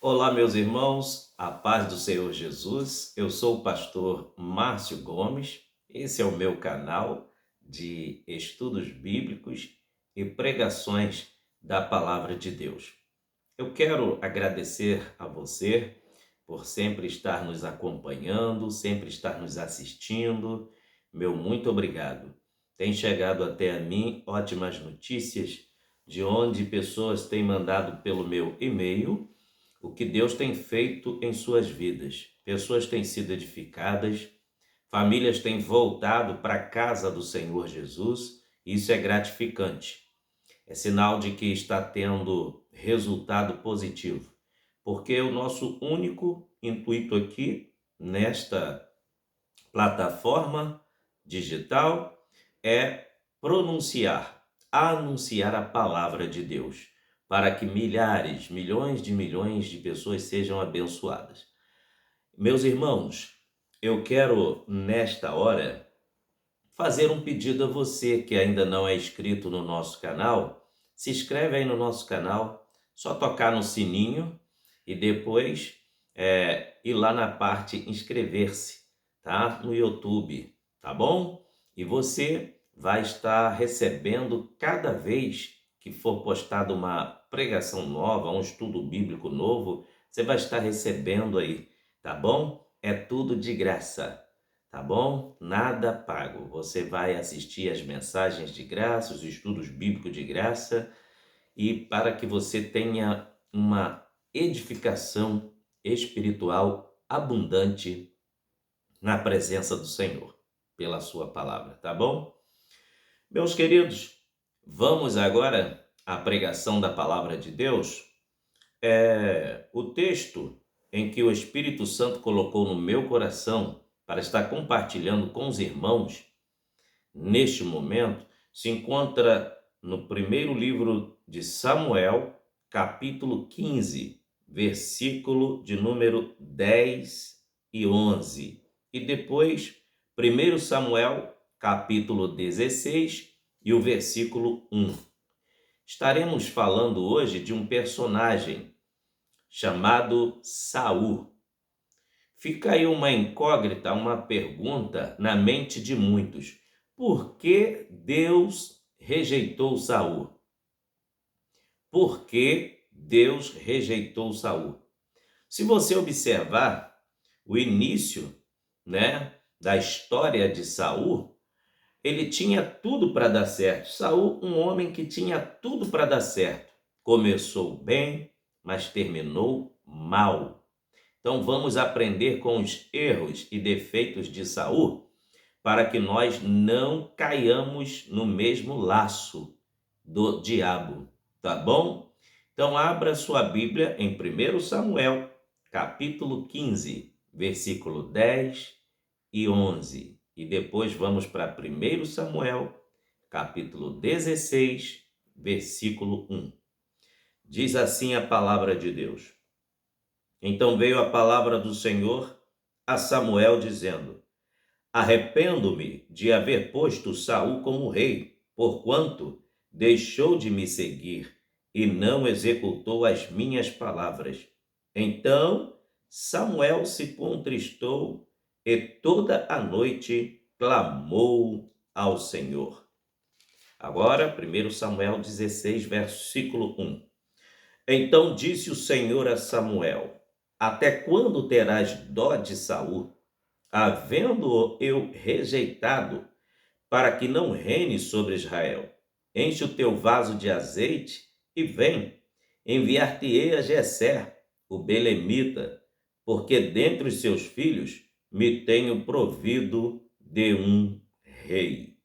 Olá, meus irmãos, a paz do Senhor Jesus. Eu sou o pastor Márcio Gomes. Esse é o meu canal de estudos bíblicos e pregações da palavra de Deus. Eu quero agradecer a você por sempre estar nos acompanhando, sempre estar nos assistindo. Meu muito obrigado. Tem chegado até a mim ótimas notícias de onde pessoas têm mandado pelo meu e-mail o que Deus tem feito em suas vidas. Pessoas têm sido edificadas, famílias têm voltado para a casa do Senhor Jesus. Isso é gratificante. É sinal de que está tendo resultado positivo. Porque o nosso único intuito aqui, nesta plataforma digital, é anunciar a palavra de Deus, para que milhares, milhões de pessoas sejam abençoadas. Meus irmãos, eu quero nesta hora fazer um pedido a você que ainda não é inscrito no nosso canal. Se inscreve aí no nosso canal, só tocar no sininho e depois ir lá na parte inscrever-se, tá? No YouTube, tá bom? E você vai estar recebendo cada vez que for postada uma pregação nova, um estudo bíblico novo, você vai estar recebendo aí, tá bom? É tudo de graça. Tá bom? Nada pago. Você vai assistir as mensagens de graça, os estudos bíblicos de graça, e para que você tenha uma edificação espiritual abundante na presença do Senhor, pela sua palavra, tá bom? Meus queridos, vamos agora à pregação da palavra de Deus. O texto em que o Espírito Santo colocou no meu coração para estar compartilhando com os irmãos neste momento se encontra no primeiro livro de Samuel, capítulo 15, versículo de número 10 e 11. E depois, 1 Samuel, capítulo 16 e o versículo 1. Estaremos falando hoje de um personagem chamado Saul. Fica aí uma incógnita, uma pergunta na mente de muitos. Por que Deus rejeitou Saul? Por que Deus rejeitou Saul? Se você observar o início, da história de Saul, ele tinha tudo para dar certo. Saul, um homem que tinha tudo para dar certo. Começou bem, mas terminou mal. Então vamos aprender com os erros e defeitos de Saul para que nós não caiamos no mesmo laço do diabo, tá bom? Então abra sua Bíblia em 1 Samuel, capítulo 15, versículo 10 e 11. E depois vamos para 1 Samuel, capítulo 16, versículo 1. Diz assim a palavra de Deus. Então veio a palavra do Senhor a Samuel dizendo: Arrependo-me de haver posto Saul como rei, porquanto deixou de me seguir e não executou as minhas palavras. Então Samuel se contristou e toda a noite clamou ao Senhor. Agora, 1 Samuel 16, versículo 1. Então disse o Senhor a Samuel: Até quando terás dó de Saul, havendo-o eu rejeitado, para que não reine sobre Israel? Enche o teu vaso de azeite e vem, enviar-te-ei a Jessé, o belemita, porque dentre os seus filhos me tenho provido de um rei.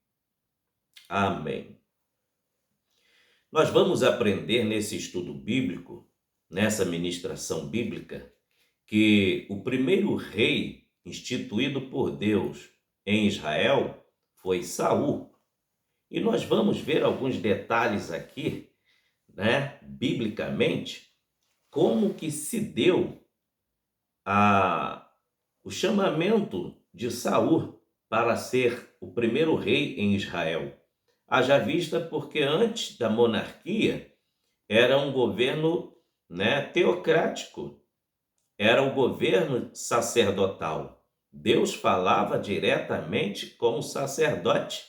Amém. Nós vamos aprender nesse estudo bíblico, nessa ministração bíblica, que o primeiro rei instituído por Deus em Israel foi Saul. E nós vamos ver alguns detalhes aqui, biblicamente, como que se deu o chamamento de Saul para ser o primeiro rei em Israel. Haja vista porque antes da monarquia era um governo, teocrático. era o governo sacerdotal. Deus falava diretamente com o sacerdote,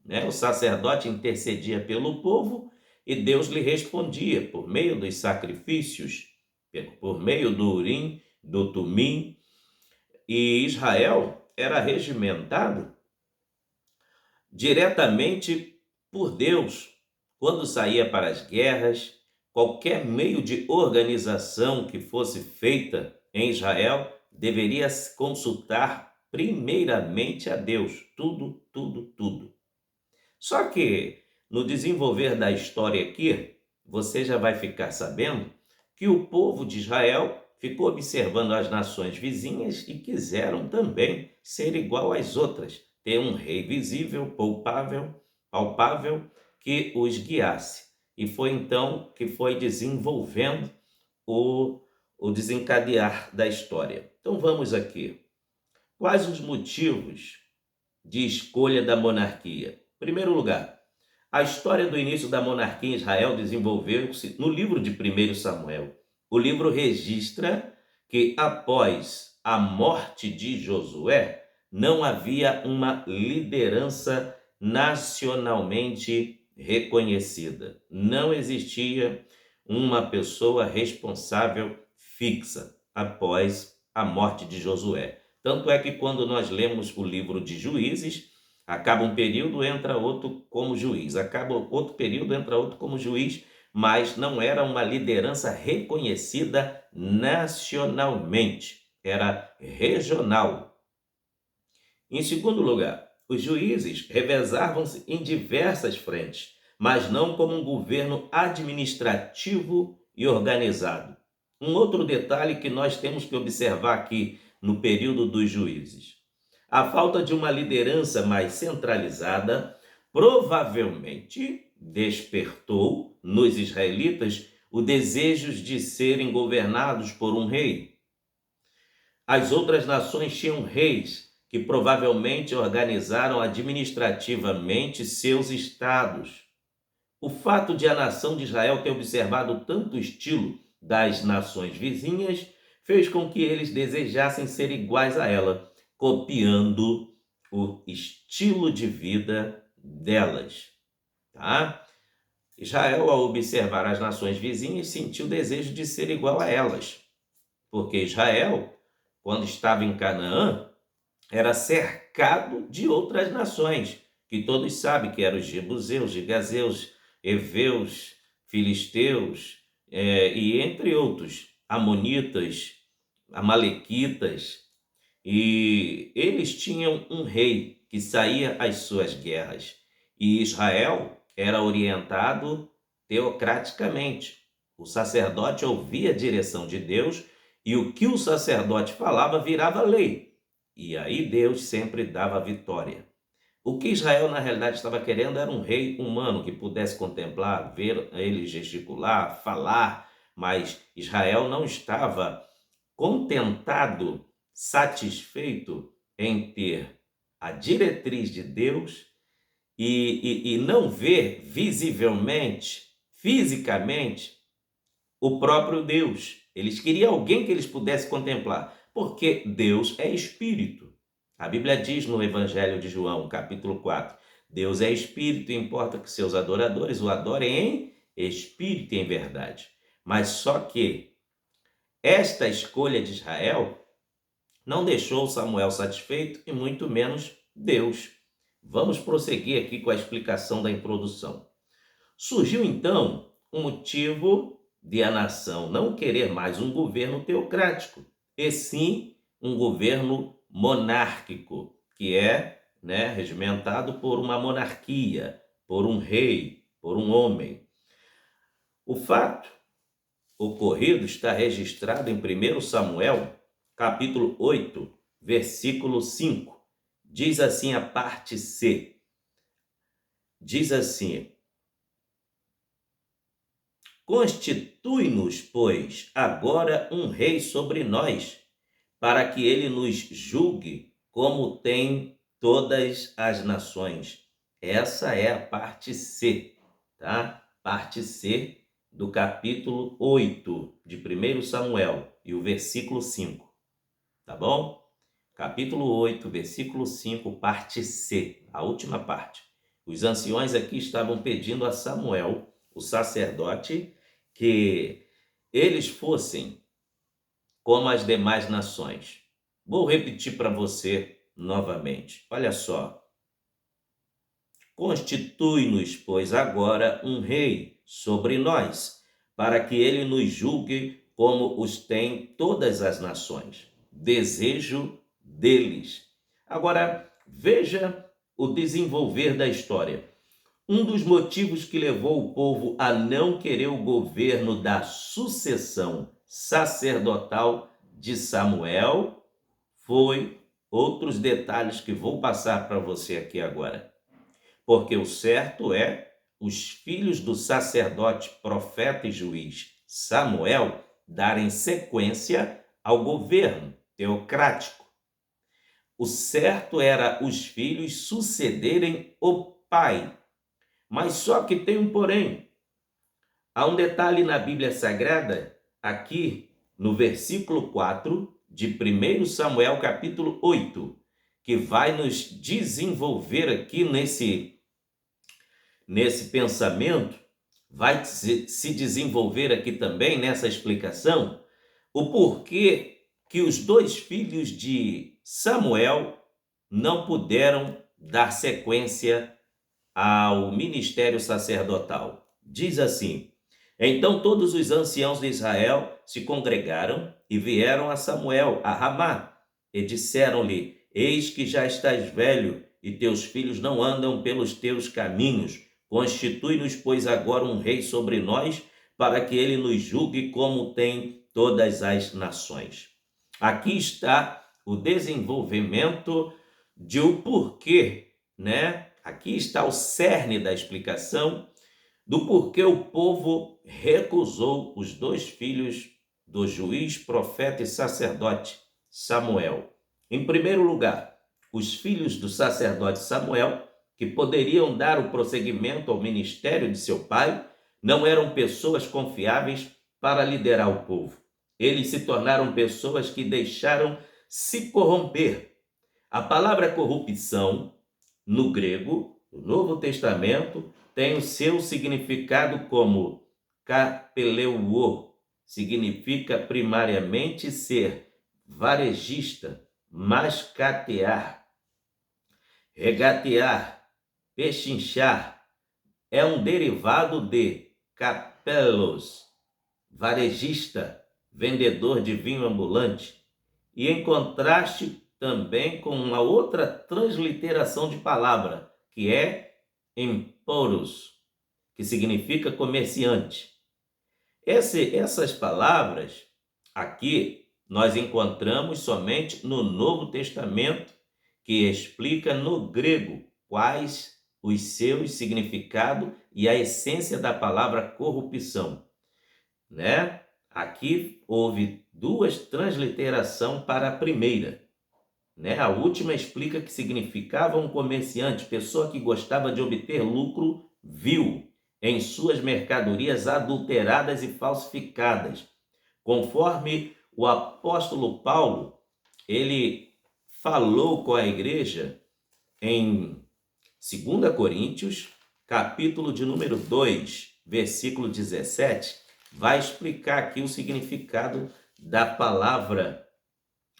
né? O sacerdote intercedia pelo povo e Deus lhe respondia por meio dos sacrifícios, por meio do Urim, do Tumim. E Israel era regimentado diretamente por Deus. Quando saía para as guerras, qualquer meio de organização que fosse feita em Israel deveria consultar primeiramente a Deus. Tudo, tudo, tudo. Só que no desenvolver da história aqui, você já vai ficar sabendo que o povo de Israel ficou observando as nações vizinhas e quiseram também ser igual às outras, ter um rei visível, palpável, que os guiasse. E foi então que foi desenvolvendo o desencadear da história. Então vamos aqui. Quais os motivos de escolha da monarquia? Em primeiro lugar, a história do início da monarquia em Israel desenvolveu-se no livro de 1 Samuel. O livro registra que após a morte de Josué, não havia uma liderança nacionalmente reconhecida. Não existia uma pessoa responsável fixa após a morte de Josué. Tanto é que quando nós lemos o livro de Juízes, acaba um período, entra outro como juiz. Acaba outro período, entra outro como juiz, mas não era uma liderança reconhecida nacionalmente, era regional. Em segundo lugar, os juízes revezavam-se em diversas frentes, mas não como um governo administrativo e organizado. Um outro detalhe que nós temos que observar aqui no período dos juízes: a falta de uma liderança mais centralizada provavelmente despertou nos israelitas o desejo de serem governados por um rei. As outras nações tinham reis que provavelmente organizaram administrativamente seus estados. O fato de a nação de Israel ter observado tanto estilo das nações vizinhas fez com que eles desejassem ser iguais a ela, copiando o estilo de vida delas, tá? Israel, ao observar as nações vizinhas, sentiu o desejo de ser igual a elas, porque Israel, quando estava em Canaã, era cercado de outras nações, que todos sabem que eram os jebuseus, gigazeus, heveus, filisteus, e entre outros, amonitas, amalequitas, e eles tinham um rei que saía às suas guerras, e Israel era orientado teocraticamente. O sacerdote ouvia a direção de Deus e o que o sacerdote falava virava lei. E aí Deus sempre dava vitória. O que Israel na realidade estava querendo era um rei humano que pudesse contemplar, ver ele gesticular, falar, mas Israel não estava contentado, satisfeito em ter a diretriz de Deus e não ver visivelmente, fisicamente, o próprio Deus. Eles queriam alguém que eles pudessem contemplar, porque Deus é espírito. A Bíblia diz no Evangelho de João, capítulo 4, Deus é espírito e importa que seus adoradores o adorem em espírito e em verdade. Mas só que esta escolha de Israel não deixou Samuel satisfeito e muito menos Deus. Vamos prosseguir aqui com a explicação da introdução. Surgiu então um motivo de a nação não querer mais um governo teocrático, e sim um governo monárquico, que é, regimentado por uma monarquia, por um rei, por um homem. O fato ocorrido está registrado em 1 Samuel, capítulo 8, versículo 5. Diz assim a parte C. Diz assim: constitui-nos, pois, agora um rei sobre nós, para que ele nos julgue como tem todas as nações. Essa é a parte C, tá? Parte C do capítulo 8 de 1 Samuel e o versículo 5, tá bom? Capítulo 8, versículo 5, parte C, a última parte. Os anciões aqui estavam pedindo a Samuel, o sacerdote, que eles fossem como as demais nações. Vou repetir para você novamente. Olha só. Constitui-nos, pois, agora um rei sobre nós, para que ele nos julgue como os tem todas as nações. Desejo deles. Agora, veja o desenvolver da história. Um dos motivos que levou o povo a não querer o governo da sucessão sacerdotal de Samuel foi outros detalhes que vou passar para você aqui agora. Porque o certo é os filhos do sacerdote, profeta e juiz Samuel darem sequência ao governo teocrático. O certo era os filhos sucederem o pai. Mas só que tem um porém. Há um detalhe na Bíblia Sagrada, aqui no versículo 4 de 1 Samuel capítulo 8, que vai nos desenvolver aqui nesse pensamento, vai se desenvolver aqui também nessa explicação, o porquê que os dois filhos de Samuel não puderam dar sequência ao ministério sacerdotal. Diz assim: então todos os anciãos de Israel se congregaram e vieram a Samuel, a Ramá, e disseram-lhe: eis que já estás velho, e teus filhos não andam pelos teus caminhos. Constitui-nos, pois, agora um rei sobre nós, para que ele nos julgue como tem todas as nações. Aqui está o desenvolvimento de o porquê, né? Aqui está o cerne da explicação do porquê o povo recusou os dois filhos do juiz, profeta e sacerdote Samuel. Em primeiro lugar, os filhos do sacerdote Samuel, que poderiam dar o prosseguimento ao ministério de seu pai, não eram pessoas confiáveis para liderar o povo. Eles se tornaram pessoas que deixaram se corromper. A palavra corrupção, no grego, no Novo Testamento, tem o seu significado como kapeleuo, significa primariamente ser varejista, mascatear, regatear, pechinchar. É um derivado de capelos, varejista, vendedor de vinho ambulante, e em contraste também com uma outra transliteração de palavra, que é emporos, que significa comerciante. Essas palavras aqui nós encontramos somente no Novo Testamento, que explica no grego quais os seus significados e a essência da palavra corrupção, né? Aqui houve duas transliterações para a primeira, né? A última explica que significava um comerciante, pessoa que gostava de obter lucro vil em suas mercadorias adulteradas e falsificadas. Conforme o apóstolo Paulo, ele falou com a igreja em 2 Coríntios, capítulo de número 2, versículo 17, vai explicar aqui o significado da palavra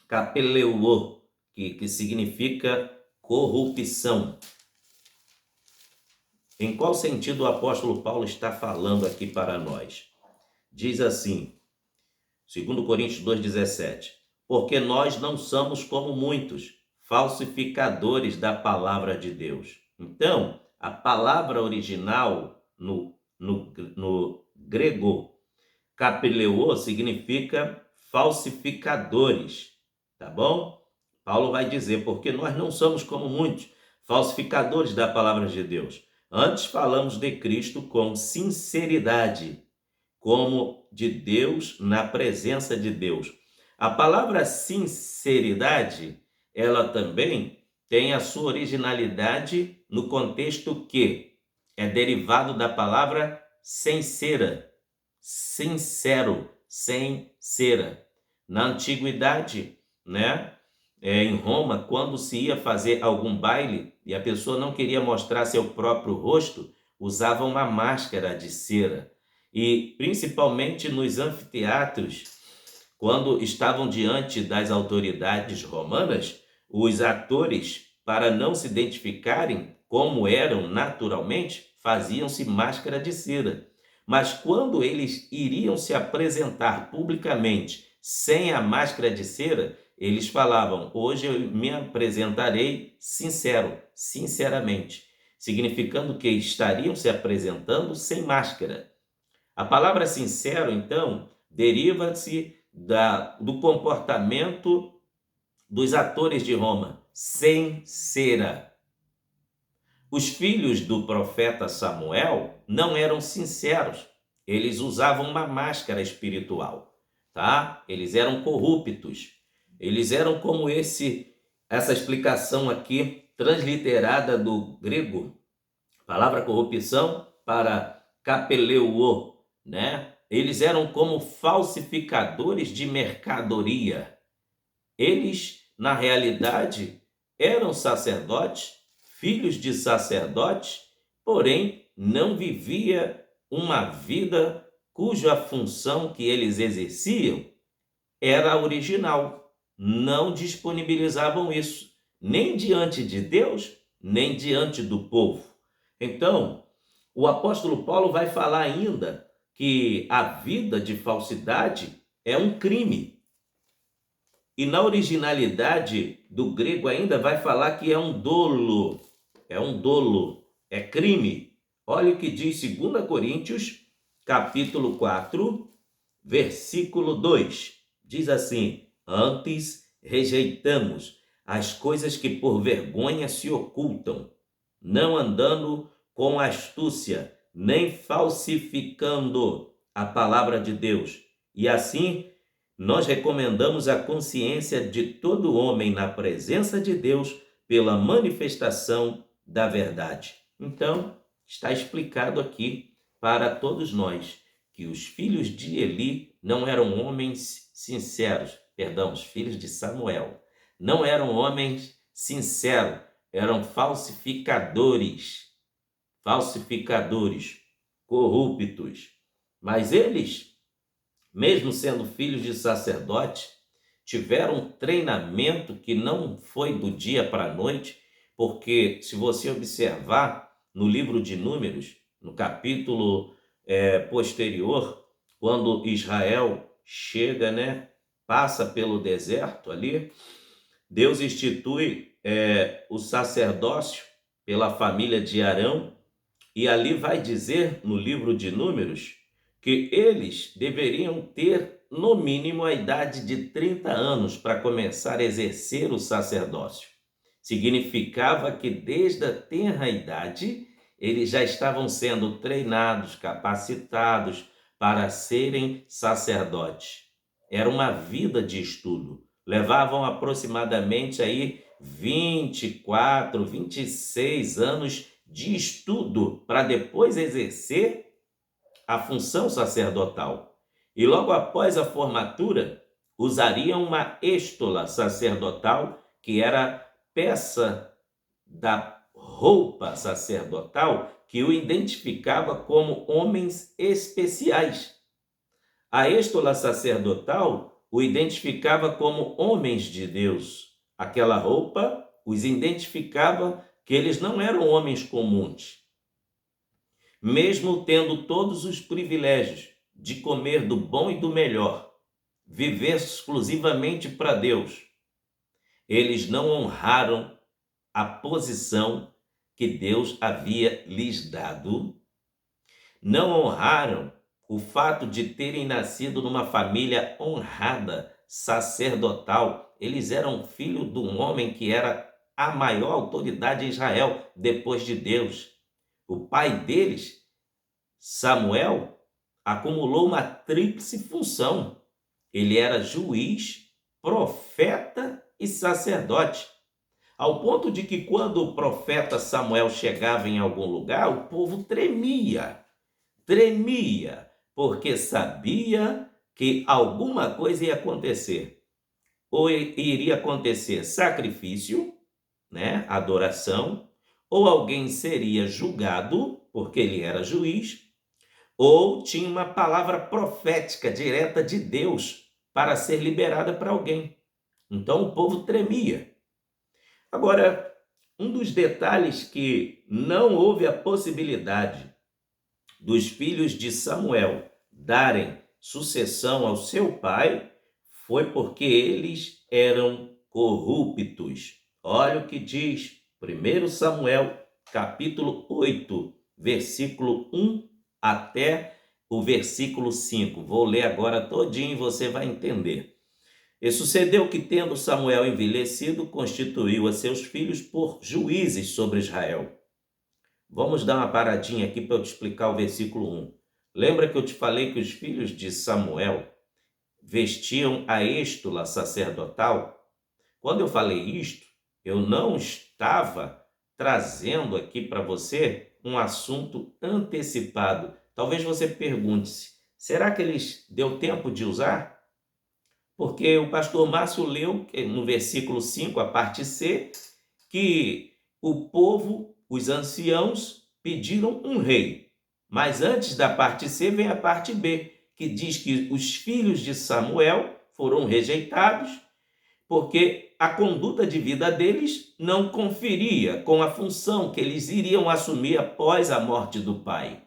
kapeleuo, que significa corrupção. Em qual sentido o apóstolo Paulo está falando aqui para nós? Diz assim, 2 Coríntios 2,17, porque nós não somos como muitos, falsificadores da palavra de Deus. Então, a palavra original no grego, kapeleuo, significa falsificadores, tá bom? Paulo vai dizer, porque nós não somos como muitos, falsificadores da palavra de Deus. Antes falamos de Cristo com sinceridade, como de Deus, na presença de Deus. A palavra sinceridade, ela também tem a sua originalidade no contexto que é derivado da palavra sincera, sincero, sem cera. Na antiguidade, né, em Roma, quando se ia fazer algum baile e a pessoa não queria mostrar seu próprio rosto, usava uma máscara de cera. E principalmente nos anfiteatros, quando estavam diante das autoridades romanas, os atores, para não se identificarem como eram naturalmente, faziam-se máscara de cera. Mas quando eles iriam se apresentar publicamente sem a máscara de cera, eles falavam: hoje eu me apresentarei sincero, sinceramente, significando que estariam se apresentando sem máscara. A palavra sincero, então, deriva-se do comportamento dos atores de Roma, sem cera. Os filhos do profeta Samuel não eram sinceros, eles usavam uma máscara espiritual, tá? Eles eram corruptos, eles eram como essa explicação aqui, transliterada do grego, palavra corrupção para kapeleuo, né? Eles eram como falsificadores de mercadoria. Eles, na realidade, eram sacerdotes, filhos de sacerdotes, porém não vivia uma vida cuja função que eles exerciam era original. Não disponibilizavam isso, nem diante de Deus, nem diante do povo. Então, o apóstolo Paulo vai falar ainda que a vida de falsidade é um crime. E na originalidade do grego ainda vai falar que é um dolo, é crime. Olha o que diz 2 Coríntios, capítulo 4, versículo 2. Diz assim: antes rejeitamos as coisas que por vergonha se ocultam, não andando com astúcia, nem falsificando a palavra de Deus. E assim, nós recomendamos a consciência de todo homem na presença de Deus pela manifestação da verdade. Então, está explicado aqui para todos nós que os filhos de Eli não eram homens sinceros, os filhos de Samuel não eram homens sinceros, eram falsificadores, corruptos. Mas eles, mesmo sendo filhos de sacerdote, tiveram um treinamento que não foi do dia para a noite, porque se você observar no livro de Números, no capítulo posterior, quando Israel chega, né, passa pelo deserto ali, Deus institui o sacerdócio pela família de Arão, e ali vai dizer no livro de Números que eles deveriam ter no mínimo a idade de 30 anos para começar a exercer o sacerdócio. Significava que desde a tenra idade eles já estavam sendo treinados, capacitados para serem sacerdotes. Era uma vida de estudo. Levavam aproximadamente aí 24, 26 anos de estudo para depois exercer a função sacerdotal. E logo após a formatura, usariam uma éstola sacerdotal, que era peça da roupa sacerdotal que o identificava como homens especiais. A éstola sacerdotal o identificava como homens de Deus. Aquela roupa os identificava que eles não eram homens comuns. Mesmo tendo todos os privilégios de comer do bom e do melhor, viver exclusivamente para Deus, eles não honraram a posição que Deus havia lhes dado, não honraram o fato de terem nascido numa família honrada, sacerdotal. Eles eram filhos de um homem que era a maior autoridade em Israel, depois de Deus. O pai deles, Samuel, acumulou uma tríplice função. Ele era juiz, profeta e sacerdote. Ao ponto de que quando o profeta Samuel chegava em algum lugar, o povo tremia, porque sabia que alguma coisa ia acontecer. Ou iria acontecer sacrifício, né, adoração, ou alguém seria julgado, porque ele era juiz, ou tinha uma palavra profética direta de Deus para ser liberada para alguém. Então o povo tremia. Agora, um dos detalhes que não houve a possibilidade dos filhos de Samuel darem sucessão ao seu pai foi porque eles eram corruptos. Olha o que diz 1 Samuel, capítulo 8, versículo 1 até o versículo 5. Vou ler agora todinho e você vai entender. E sucedeu que, tendo Samuel envelhecido, constituiu a seus filhos por juízes sobre Israel. Vamos dar uma paradinha aqui para eu te explicar o versículo 1. Lembra que eu te falei que os filhos de Samuel vestiam a êstula sacerdotal? Quando eu falei isto, eu não estava trazendo aqui para você um assunto antecipado. Talvez você pergunte-se, será que eles deu tempo de usar? Porque o pastor Márcio leu no versículo 5, a parte C, que o povo, os anciãos, pediram um rei. Mas antes da parte C vem a parte B, que diz que os filhos de Samuel foram rejeitados porque a conduta de vida deles não conferia com a função que eles iriam assumir após a morte do pai.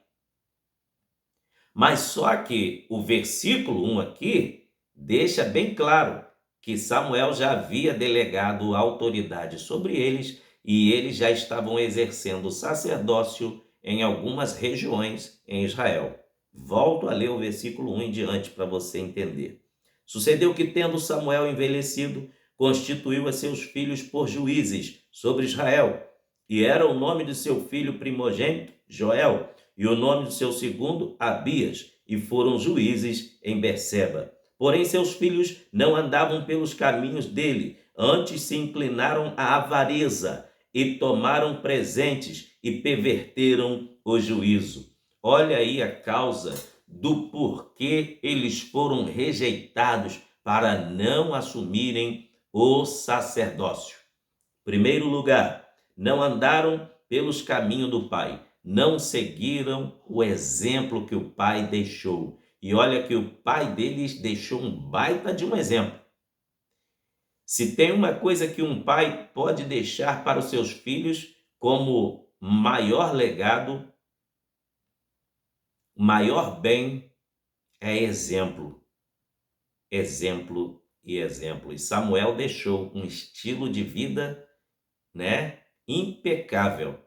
Mas só que o versículo 1 aqui deixa bem claro que Samuel já havia delegado autoridade sobre eles e eles já estavam exercendo o sacerdócio em algumas regiões em Israel. Volto a ler o versículo 1 em diante para você entender. Sucedeu que, tendo Samuel envelhecido, constituiu a seus filhos por juízes sobre Israel. E era o nome de seu filho primogênito, Joel, e o nome do seu segundo, Abias, e foram juízes em Berseba. Porém, seus filhos não andavam pelos caminhos dele, antes se inclinaram à avareza e tomaram presentes e perverteram o juízo. Olha aí a causa do porquê eles foram rejeitados para não assumirem o sacerdócio. Primeiro lugar, não andaram pelos caminhos do pai, não seguiram o exemplo que o pai deixou. E olha que o pai deles deixou um baita de um exemplo. Se tem uma coisa que um pai pode deixar para os seus filhos como maior legado, maior bem, é exemplo. Exemplo e exemplo. E Samuel deixou um estilo de vida, né, impecável.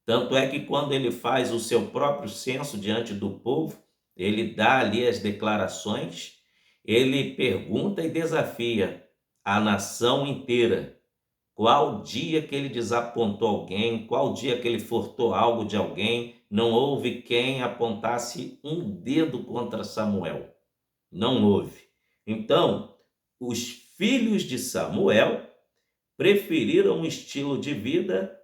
Tanto é que quando ele faz o seu próprio censo diante do povo, ele dá ali as declarações, ele pergunta e desafia a nação inteira. Qual dia que ele desapontou alguém, qual dia que ele furtou algo de alguém, não houve quem apontasse um dedo contra Samuel. Não houve. Então, os filhos de Samuel preferiram um estilo de vida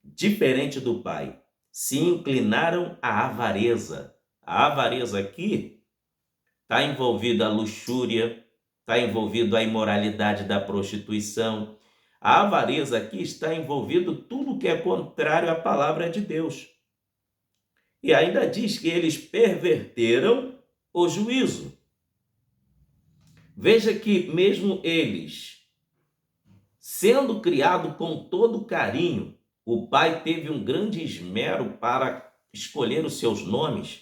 diferente do pai. Se inclinaram à avareza. A avareza aqui está envolvida a luxúria, está envolvido a imoralidade da prostituição. A avareza aqui está envolvido tudo que é contrário à palavra de Deus. E ainda diz que eles perverteram o juízo. Veja que mesmo eles, sendo criados com todo carinho, o pai teve um grande esmero para escolher os seus nomes.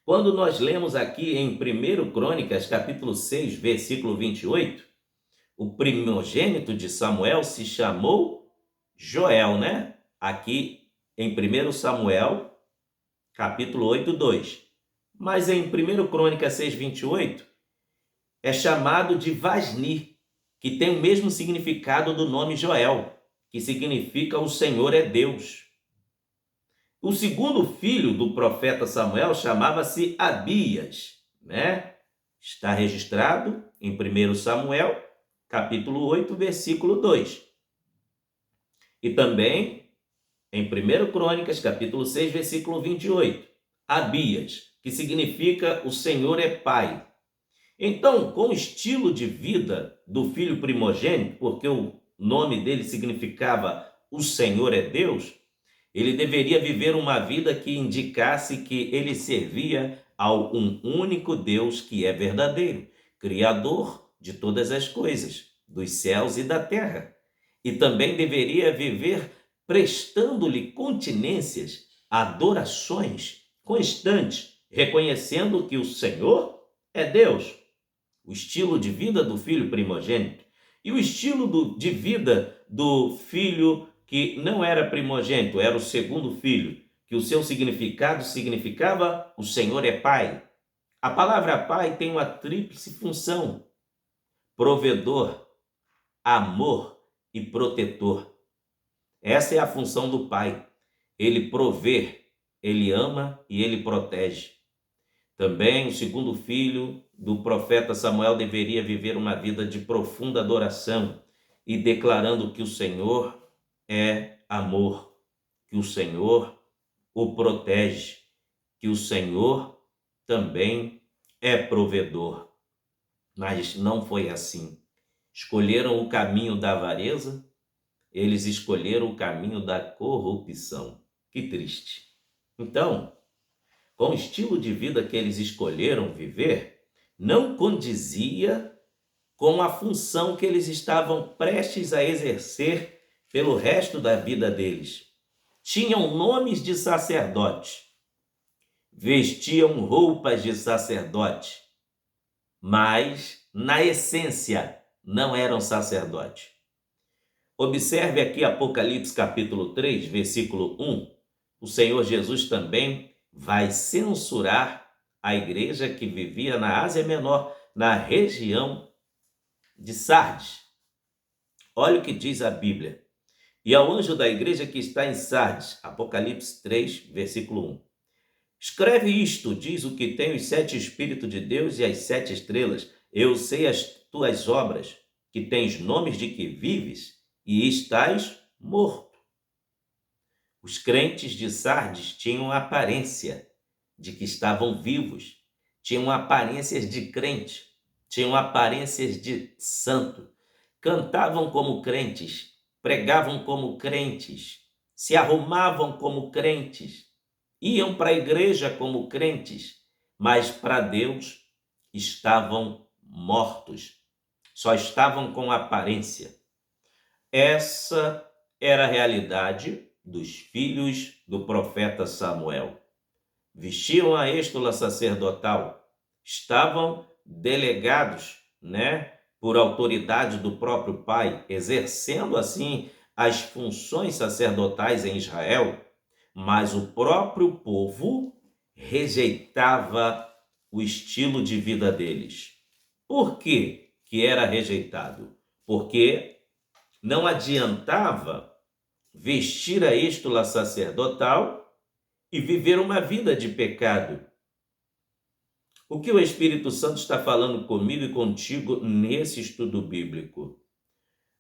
Quando nós lemos aqui em 1 Crônicas, capítulo 6, versículo 28, o primogênito de Samuel se chamou Joel, né? Aqui em 1 Samuel, capítulo 8, 2. Mas em 1 Crônicas 6, 28, é chamado de Vasni, que tem o mesmo significado do nome Joel, que significa o Senhor é Deus. O segundo filho do profeta Samuel chamava-se Abias, né? Está registrado em 1 Samuel, capítulo 8, versículo 2. E também em 1 Crônicas, capítulo 6, versículo 28. Abias, que significa o Senhor é Pai. Então, com o estilo de vida do filho primogênito, porque o nome dele significava o Senhor é Deus, ele deveria viver uma vida que indicasse que ele servia ao um único Deus que é verdadeiro, Criador de todas as coisas, dos céus e da terra. E também deveria viver prestando-lhe continências, adorações constantes, reconhecendo que o Senhor é Deus. O estilo de vida do filho primogênito e o estilo de vida do filho que não era primogênito, era o segundo filho, que o seu significado significava o Senhor é Pai. A palavra pai tem uma tríplice função: provedor, amor e protetor. Essa é a função do pai. Ele provê, ele ama e ele protege. Também o segundo filho do profeta Samuel deveria viver uma vida de profunda adoração e declarando que o Senhor é amor, que o Senhor o protege, que o Senhor também é provedor. Mas não foi assim. Escolheram o caminho da avareza, eles escolheram o caminho da corrupção. Que triste. Então, com o estilo de vida que eles escolheram viver, não condizia com a função que eles estavam prestes a exercer pelo resto da vida deles. Tinham nomes de sacerdote, vestiam roupas de sacerdote, mas, na essência, não eram sacerdote. Observe aqui Apocalipse capítulo 3, versículo 1. O Senhor Jesus também vai censurar a igreja que vivia na Ásia Menor, na região de Sardes. Olha o que diz a Bíblia. E ao anjo da igreja que está em Sardes, Apocalipse 3, versículo 1. Escreve isto, diz o que tem os 7 Espíritos de Deus e as 7 estrelas. Eu sei as tuas obras, que tens nomes de que vives e estás morto. Os crentes de Sardes tinham a aparência de que estavam vivos, tinham aparências de crente, tinham aparências de santo, cantavam como crentes, pregavam como crentes, se arrumavam como crentes, iam para a igreja como crentes, mas para Deus estavam mortos, só estavam com aparência. Essa era a realidade dos filhos do profeta Samuel. Vestiam a êstola sacerdotal, estavam delegados, por autoridade do próprio pai, exercendo assim as funções sacerdotais em Israel, mas o próprio povo rejeitava o estilo de vida deles. Por que que era rejeitado? Porque não adiantava vestir a êstola sacerdotal e viver uma vida de pecado. O que o Espírito Santo está falando comigo e contigo nesse estudo bíblico?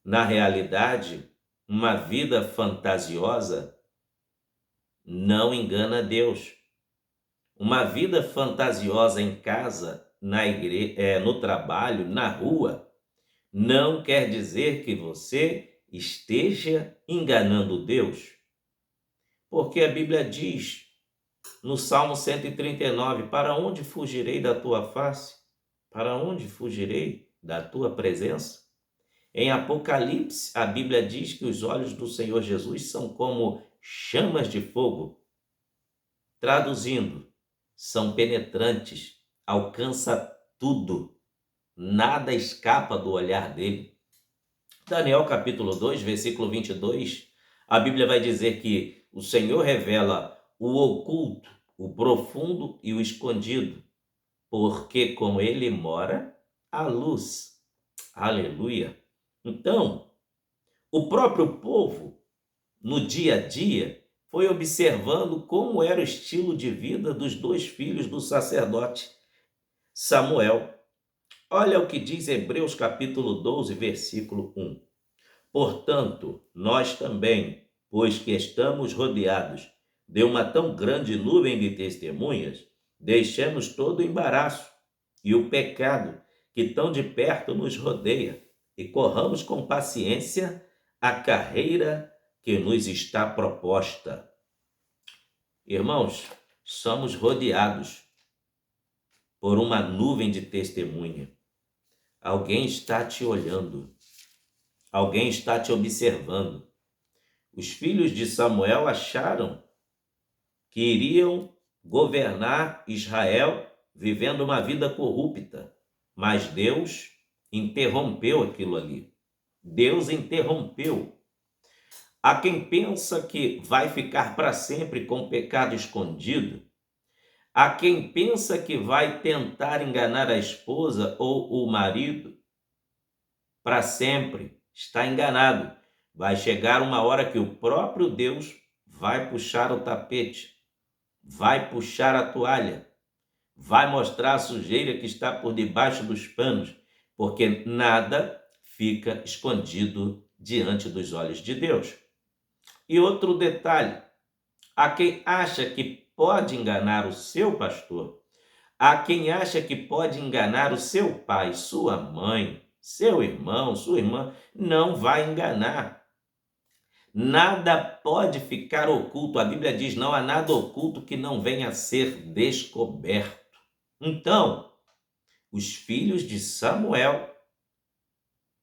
Na realidade, uma vida fantasiosa não engana Deus. Uma vida fantasiosa em casa, na igreja, no trabalho, na rua, não quer dizer que você esteja enganando Deus. Porque a Bíblia diz no Salmo 139, para onde fugirei da tua face? Para onde fugirei da tua presença? Em Apocalipse, a Bíblia diz que os olhos do Senhor Jesus são como chamas de fogo. Traduzindo, são penetrantes, alcança tudo, nada escapa do olhar dele. Daniel capítulo 2, versículo 22, a Bíblia vai dizer que o Senhor revela o oculto, o profundo e o escondido, porque com ele mora a luz. Aleluia! Então, o próprio povo, no dia a dia, foi observando como era o estilo de vida dos 2 filhos do sacerdote Samuel. Olha o que diz Hebreus capítulo 12, versículo 1. Portanto, nós também, pois que estamos rodeados de uma tão grande nuvem de testemunhas, deixemos todo o embaraço e o pecado que tão de perto nos rodeia e corramos com paciência a carreira que nos está proposta. Irmãos, somos rodeados por uma nuvem de testemunha. Alguém está te olhando, alguém está te observando. Os filhos de Samuel acharam que iriam governar Israel vivendo uma vida corrupta, mas Deus interrompeu aquilo ali. Deus interrompeu. Há quem pensa que vai ficar para sempre com o pecado escondido. Há quem pensa que vai tentar enganar a esposa ou o marido para sempre. Está enganado. Vai chegar uma hora que o próprio Deus vai puxar o tapete, vai puxar a toalha, vai mostrar a sujeira que está por debaixo dos panos, porque nada fica escondido diante dos olhos de Deus. E outro detalhe, há quem acha que pode enganar o seu pastor, há quem acha que pode enganar o seu pai, sua mãe, seu irmão, sua irmã. Não vai enganar. Nada pode ficar oculto. A Bíblia diz: não há nada oculto que não venha a ser descoberto. Então, os filhos de Samuel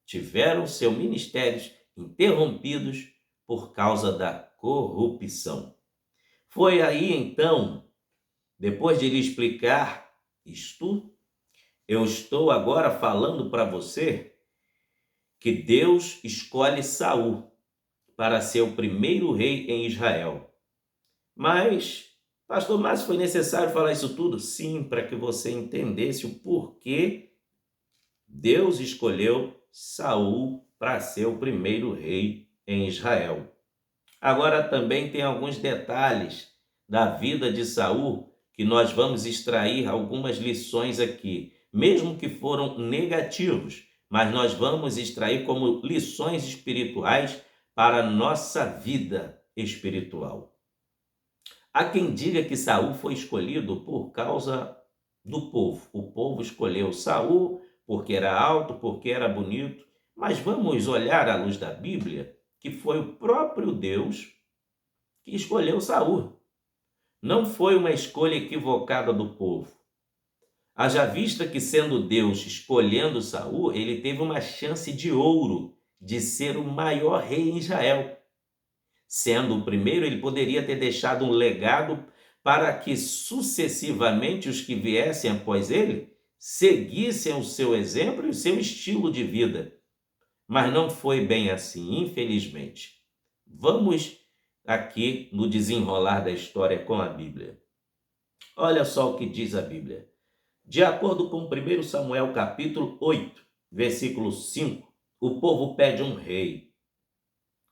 tiveram seus ministérios interrompidos por causa da corrupção. Foi aí então, depois de lhe explicar isto, eu estou agora falando para você que Deus escolhe Saul para ser o primeiro rei em Israel. Mas, pastor Márcio, foi necessário falar isso tudo? Sim, para que você entendesse o porquê Deus escolheu Saul para ser o primeiro rei em Israel. Agora também tem alguns detalhes da vida de Saul que nós vamos extrair algumas lições aqui, mesmo que foram negativos, mas nós vamos extrair como lições espirituais para a nossa vida espiritual. Há quem diga que Saul foi escolhido por causa do povo. O povo escolheu Saul porque era alto, porque era bonito, mas vamos olhar à luz da Bíblia que foi o próprio Deus que escolheu Saul. Não foi uma escolha equivocada do povo. Haja vista que, sendo Deus escolhendo Saul, ele teve uma chance de ouro de ser o maior rei em Israel. Sendo o primeiro, ele poderia ter deixado um legado para que sucessivamente os que viessem após ele seguissem o seu exemplo e o seu estilo de vida. Mas não foi bem assim, infelizmente. Vamos aqui no desenrolar da história com a Bíblia. Olha só o que diz a Bíblia. De acordo com 1 Samuel capítulo 8, versículo 5, o povo pede um rei,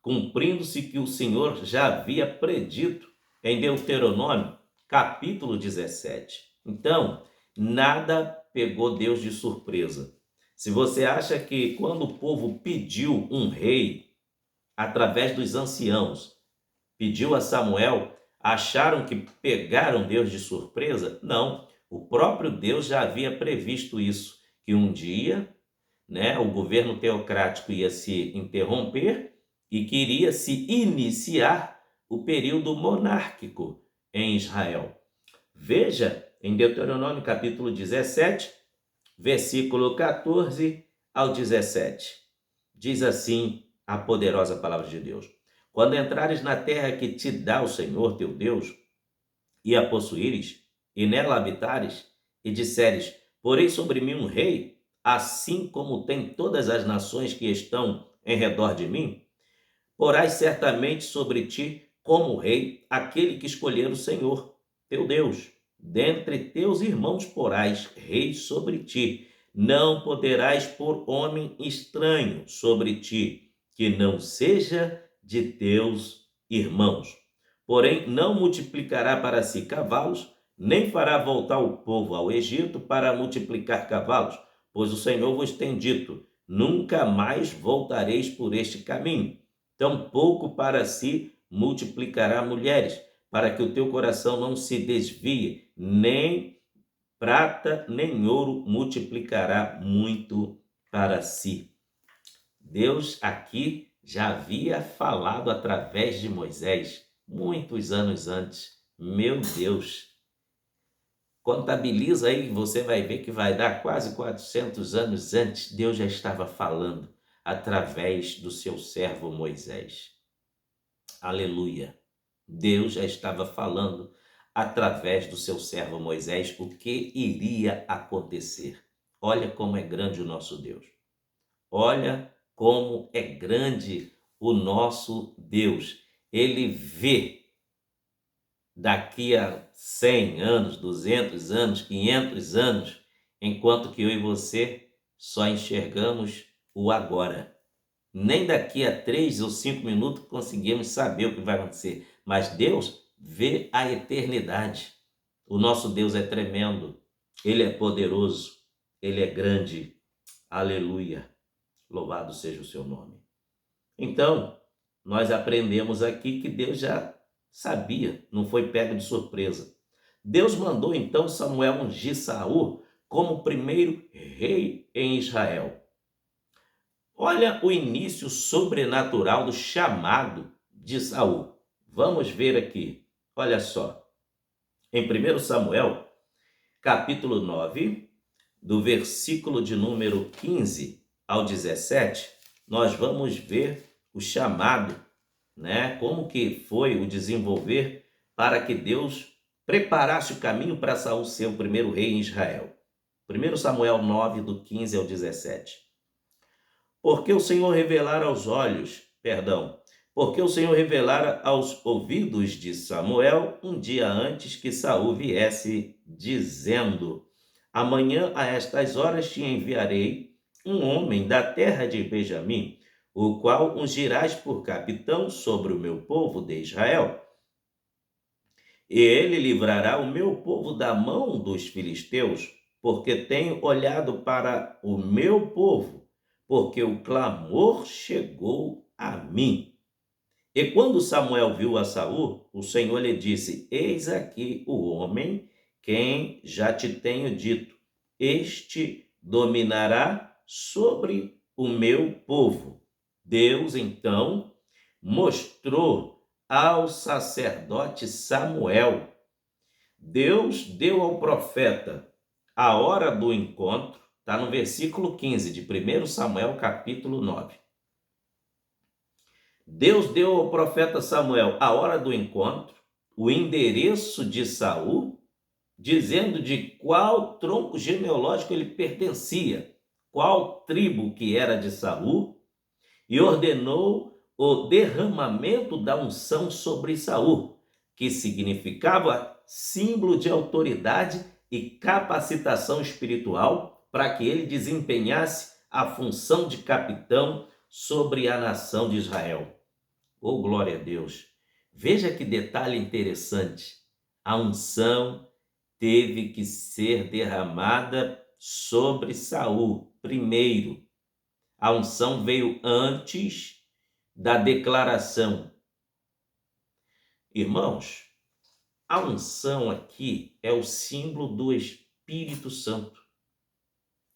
cumprindo-se que o Senhor já havia predito em Deuteronômio capítulo 17. Então, nada pegou Deus de surpresa. Se você acha que quando o povo pediu um rei, através dos anciãos, pediu a Samuel, acharam que pegaram Deus de surpresa? Não, o próprio Deus já havia previsto isso, que um dia, o governo teocrático ia se interromper e que iria se iniciar o período monárquico em Israel. Veja em Deuteronômio capítulo 17, versículo 14 ao 17. Diz assim a poderosa palavra de Deus: quando entrares na terra que te dá o Senhor teu Deus, e a possuíres, e nela habitares, e disseres: porei sobre mim um rei, assim como tem todas as nações que estão em redor de mim, porás certamente sobre ti como rei aquele que escolher o Senhor teu Deus. Dentre teus irmãos porás rei sobre ti. Não poderás pôr homem estranho sobre ti, que não seja de teus irmãos. Porém, não multiplicará para si cavalos, nem fará voltar o povo ao Egito para multiplicar cavalos, pois o Senhor vos tem dito: nunca mais voltareis por este caminho. Tampouco para si multiplicará mulheres, para que o teu coração não se desvie, nem prata nem ouro multiplicará muito para si. Deus aqui já havia falado através de Moisés, muitos anos antes. Meu Deus! Contabiliza aí, você vai ver que vai dar quase 400 anos antes. Deus já estava falando através do seu servo Moisés. Aleluia! Deus já estava falando através do seu servo Moisés o que iria acontecer. Olha como é grande o nosso Deus. Olha como é grande o nosso Deus. Ele vê daqui a 100 anos, 200 anos, 500 anos, enquanto que eu e você só enxergamos o agora. Nem daqui a 3 ou 5 minutos conseguimos saber o que vai acontecer. Mas Deus vê a eternidade. O nosso Deus é tremendo. Ele é poderoso. Ele é grande. Aleluia. Louvado seja o seu nome. Então, nós aprendemos aqui que Deus já sabia, não foi pego de surpresa. Deus mandou então Samuel ungir Saul como primeiro rei em Israel. Olha o início sobrenatural do chamado de Saul. Vamos ver aqui. Olha só. Em 1 Samuel, capítulo 9, do versículo de número 15 ao 17, nós vamos ver o chamado, né? Como que foi o desenvolver para que Deus preparasse o caminho para Saul ser o primeiro rei em Israel. 1 Samuel 9, do 15 ao 17. Porque o Senhor revelara aos ouvidos de Samuel um dia antes que Saul viesse, dizendo: amanhã a estas horas te enviarei um homem da terra de Benjamim, o qual ungirás por capitão sobre o meu povo de Israel. E ele livrará o meu povo da mão dos filisteus, porque tenho olhado para o meu povo, porque o clamor chegou a mim. E quando Samuel viu a Saul, o Senhor lhe disse: eis aqui o homem, quem já te tenho dito, este dominará sobre o meu povo. Deus, então, mostrou ao sacerdote Samuel. Deus deu ao profeta a hora do encontro, está no versículo 15 de 1 Samuel, capítulo 9. Deus deu ao profeta Samuel a hora do encontro, o endereço de Saul, dizendo de qual tronco genealógico ele pertencia, qual tribo que era de Saul, e ordenou o derramamento da unção sobre Saul, que significava símbolo de autoridade e capacitação espiritual para que ele desempenhasse a função de capitão sobre a nação de Israel. Oh, glória a Deus! Veja que detalhe interessante. A unção teve que ser derramada sobre Saul primeiro. A unção veio antes da declaração. Irmãos, a unção aqui é o símbolo do Espírito Santo.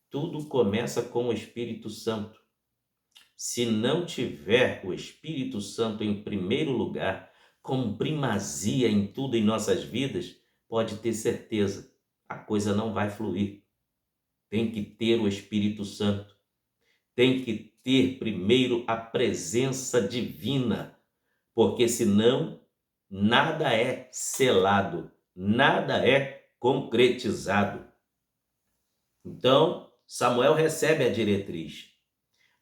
Tudo começa com o Espírito Santo. Se não tiver o Espírito Santo em primeiro lugar, como primazia em tudo em nossas vidas, pode ter certeza, a coisa não vai fluir. Tem que ter o Espírito Santo. Tem que ter primeiro a presença divina, porque senão nada é selado, nada é concretizado. Então, Samuel recebe a diretriz.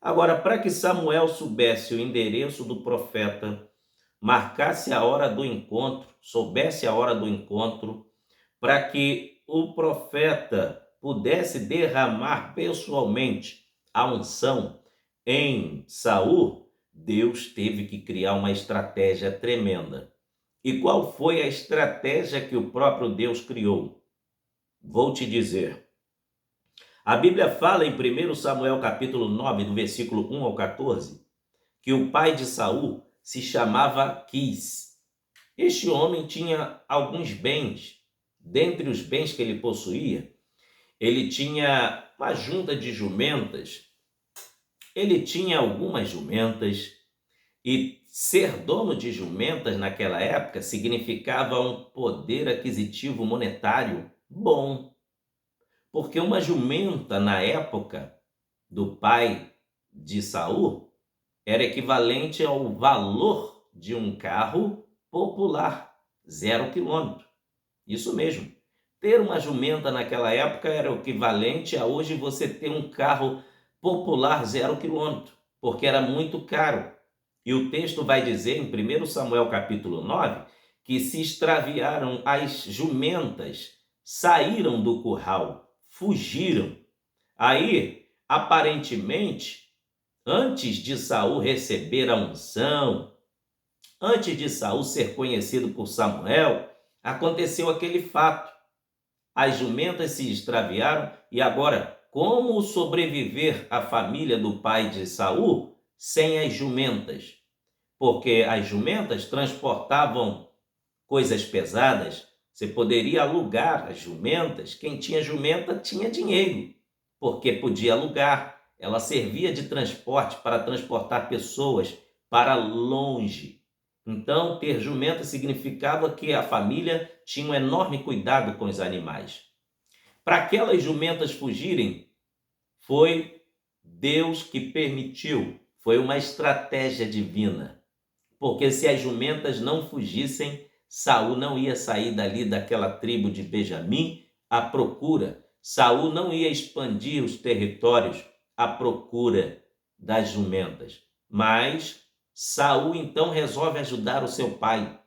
Agora, para que Samuel soubesse o endereço do profeta, marcasse a hora do encontro, soubesse a hora do encontro, para que o profeta pudesse derramar pessoalmente a unção em Saul, Deus teve que criar uma estratégia tremenda. E qual foi a estratégia que o próprio Deus criou? Vou te dizer. A Bíblia fala em 1 Samuel capítulo 9, do versículo 1 ao 14, que o pai de Saul se chamava Quis. Este homem tinha alguns bens. Dentre os bens que ele possuía, ele tinha uma junta de jumentas, ele tinha algumas jumentas, e ser dono de jumentas naquela época significava um poder aquisitivo monetário bom, porque uma jumenta na época do pai de Saul era equivalente ao valor de um carro popular, 0 quilômetro. Isso mesmo. Ter uma jumenta naquela época era o equivalente a hoje você ter um carro popular 0 quilômetro, porque era muito caro. E o texto vai dizer em 1 Samuel capítulo 9 que se extraviaram as jumentas, saíram do curral, fugiram. Aí, aparentemente, antes de Saul receber a unção, antes de Saul ser conhecido por Samuel, aconteceu aquele fato. As jumentas se extraviaram e agora, como sobreviver a família do pai de Saul sem as jumentas? Porque as jumentas transportavam coisas pesadas. Você poderia alugar as jumentas. Quem tinha jumenta tinha dinheiro, porque podia alugar. Ela servia de transporte para transportar pessoas para longe. Então, ter jumenta significava que a família tinha um enorme cuidado com os animais. Para aquelas jumentas fugirem, foi Deus que permitiu, foi uma estratégia divina. Porque se as jumentas não fugissem, Saul não ia sair dali daquela tribo de Benjamim à procura. Saul não ia expandir os territórios à procura das jumentas. Mas Saul então resolve ajudar o seu pai.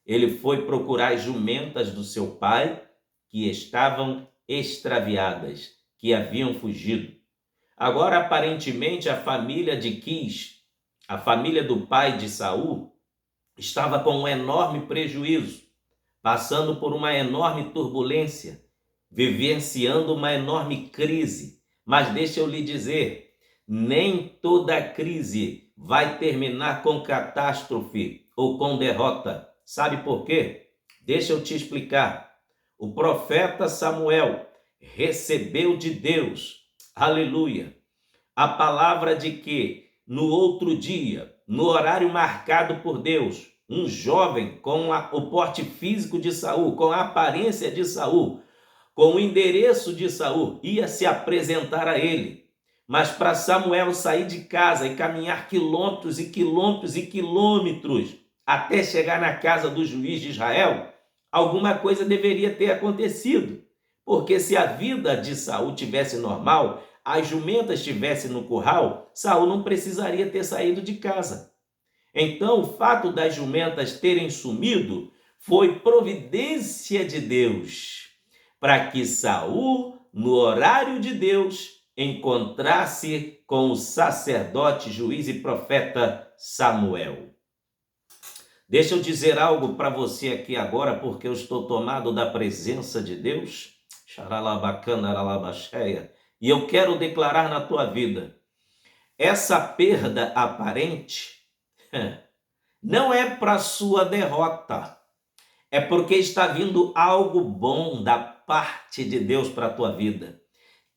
Ele foi procurar as jumentas do seu pai que estavam extraviadas, que haviam fugido. Agora, aparentemente, a família de Quis, a família do pai de Saul, estava com um enorme prejuízo, passando por uma enorme turbulência, vivenciando uma enorme crise. Mas deixa eu lhe dizer, nem toda crise vai terminar com catástrofe ou com derrota. Sabe por quê? Deixa eu te explicar. O profeta Samuel recebeu de Deus, aleluia, a palavra de que no outro dia, no horário marcado por Deus, um jovem com o porte físico de Saul, com a aparência de Saul, com o endereço de Saul, ia se apresentar a ele. Mas para Samuel sair de casa e caminhar quilômetros e quilômetros e quilômetros até chegar na casa do juiz de Israel, alguma coisa deveria ter acontecido. Porque se a vida de Saul tivesse normal, as jumentas estivessem no curral, Saul não precisaria ter saído de casa. Então, o fato das jumentas terem sumido foi providência de Deus, para que Saul, no horário de Deus, encontrasse com o sacerdote, juiz e profeta Samuel. Deixa eu dizer algo para você aqui agora, porque eu estou tomado da presença de Deus. E eu quero declarar na tua vida, essa perda aparente não é para sua derrota, é porque está vindo algo bom da parte de Deus para a tua vida.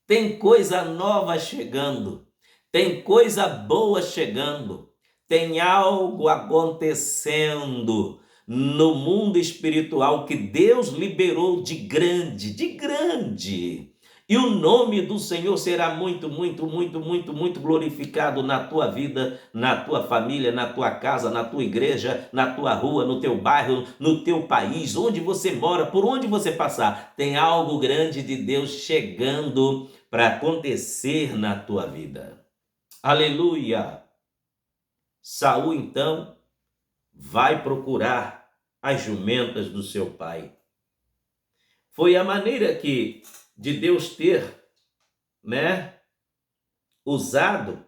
Tem coisa nova chegando, tem coisa boa chegando, tem algo acontecendo no mundo espiritual que Deus liberou de grande, de grande. E o nome do Senhor será muito, muito, muito, muito, muito glorificado na tua vida, na tua família, na tua casa, na tua igreja, na tua rua, no teu bairro, no teu país, onde você mora, por onde você passar. Tem algo grande de Deus chegando para acontecer na tua vida. Aleluia! Saul, então, vai procurar as jumentas do seu pai. Foi a maneira de Deus ter, usado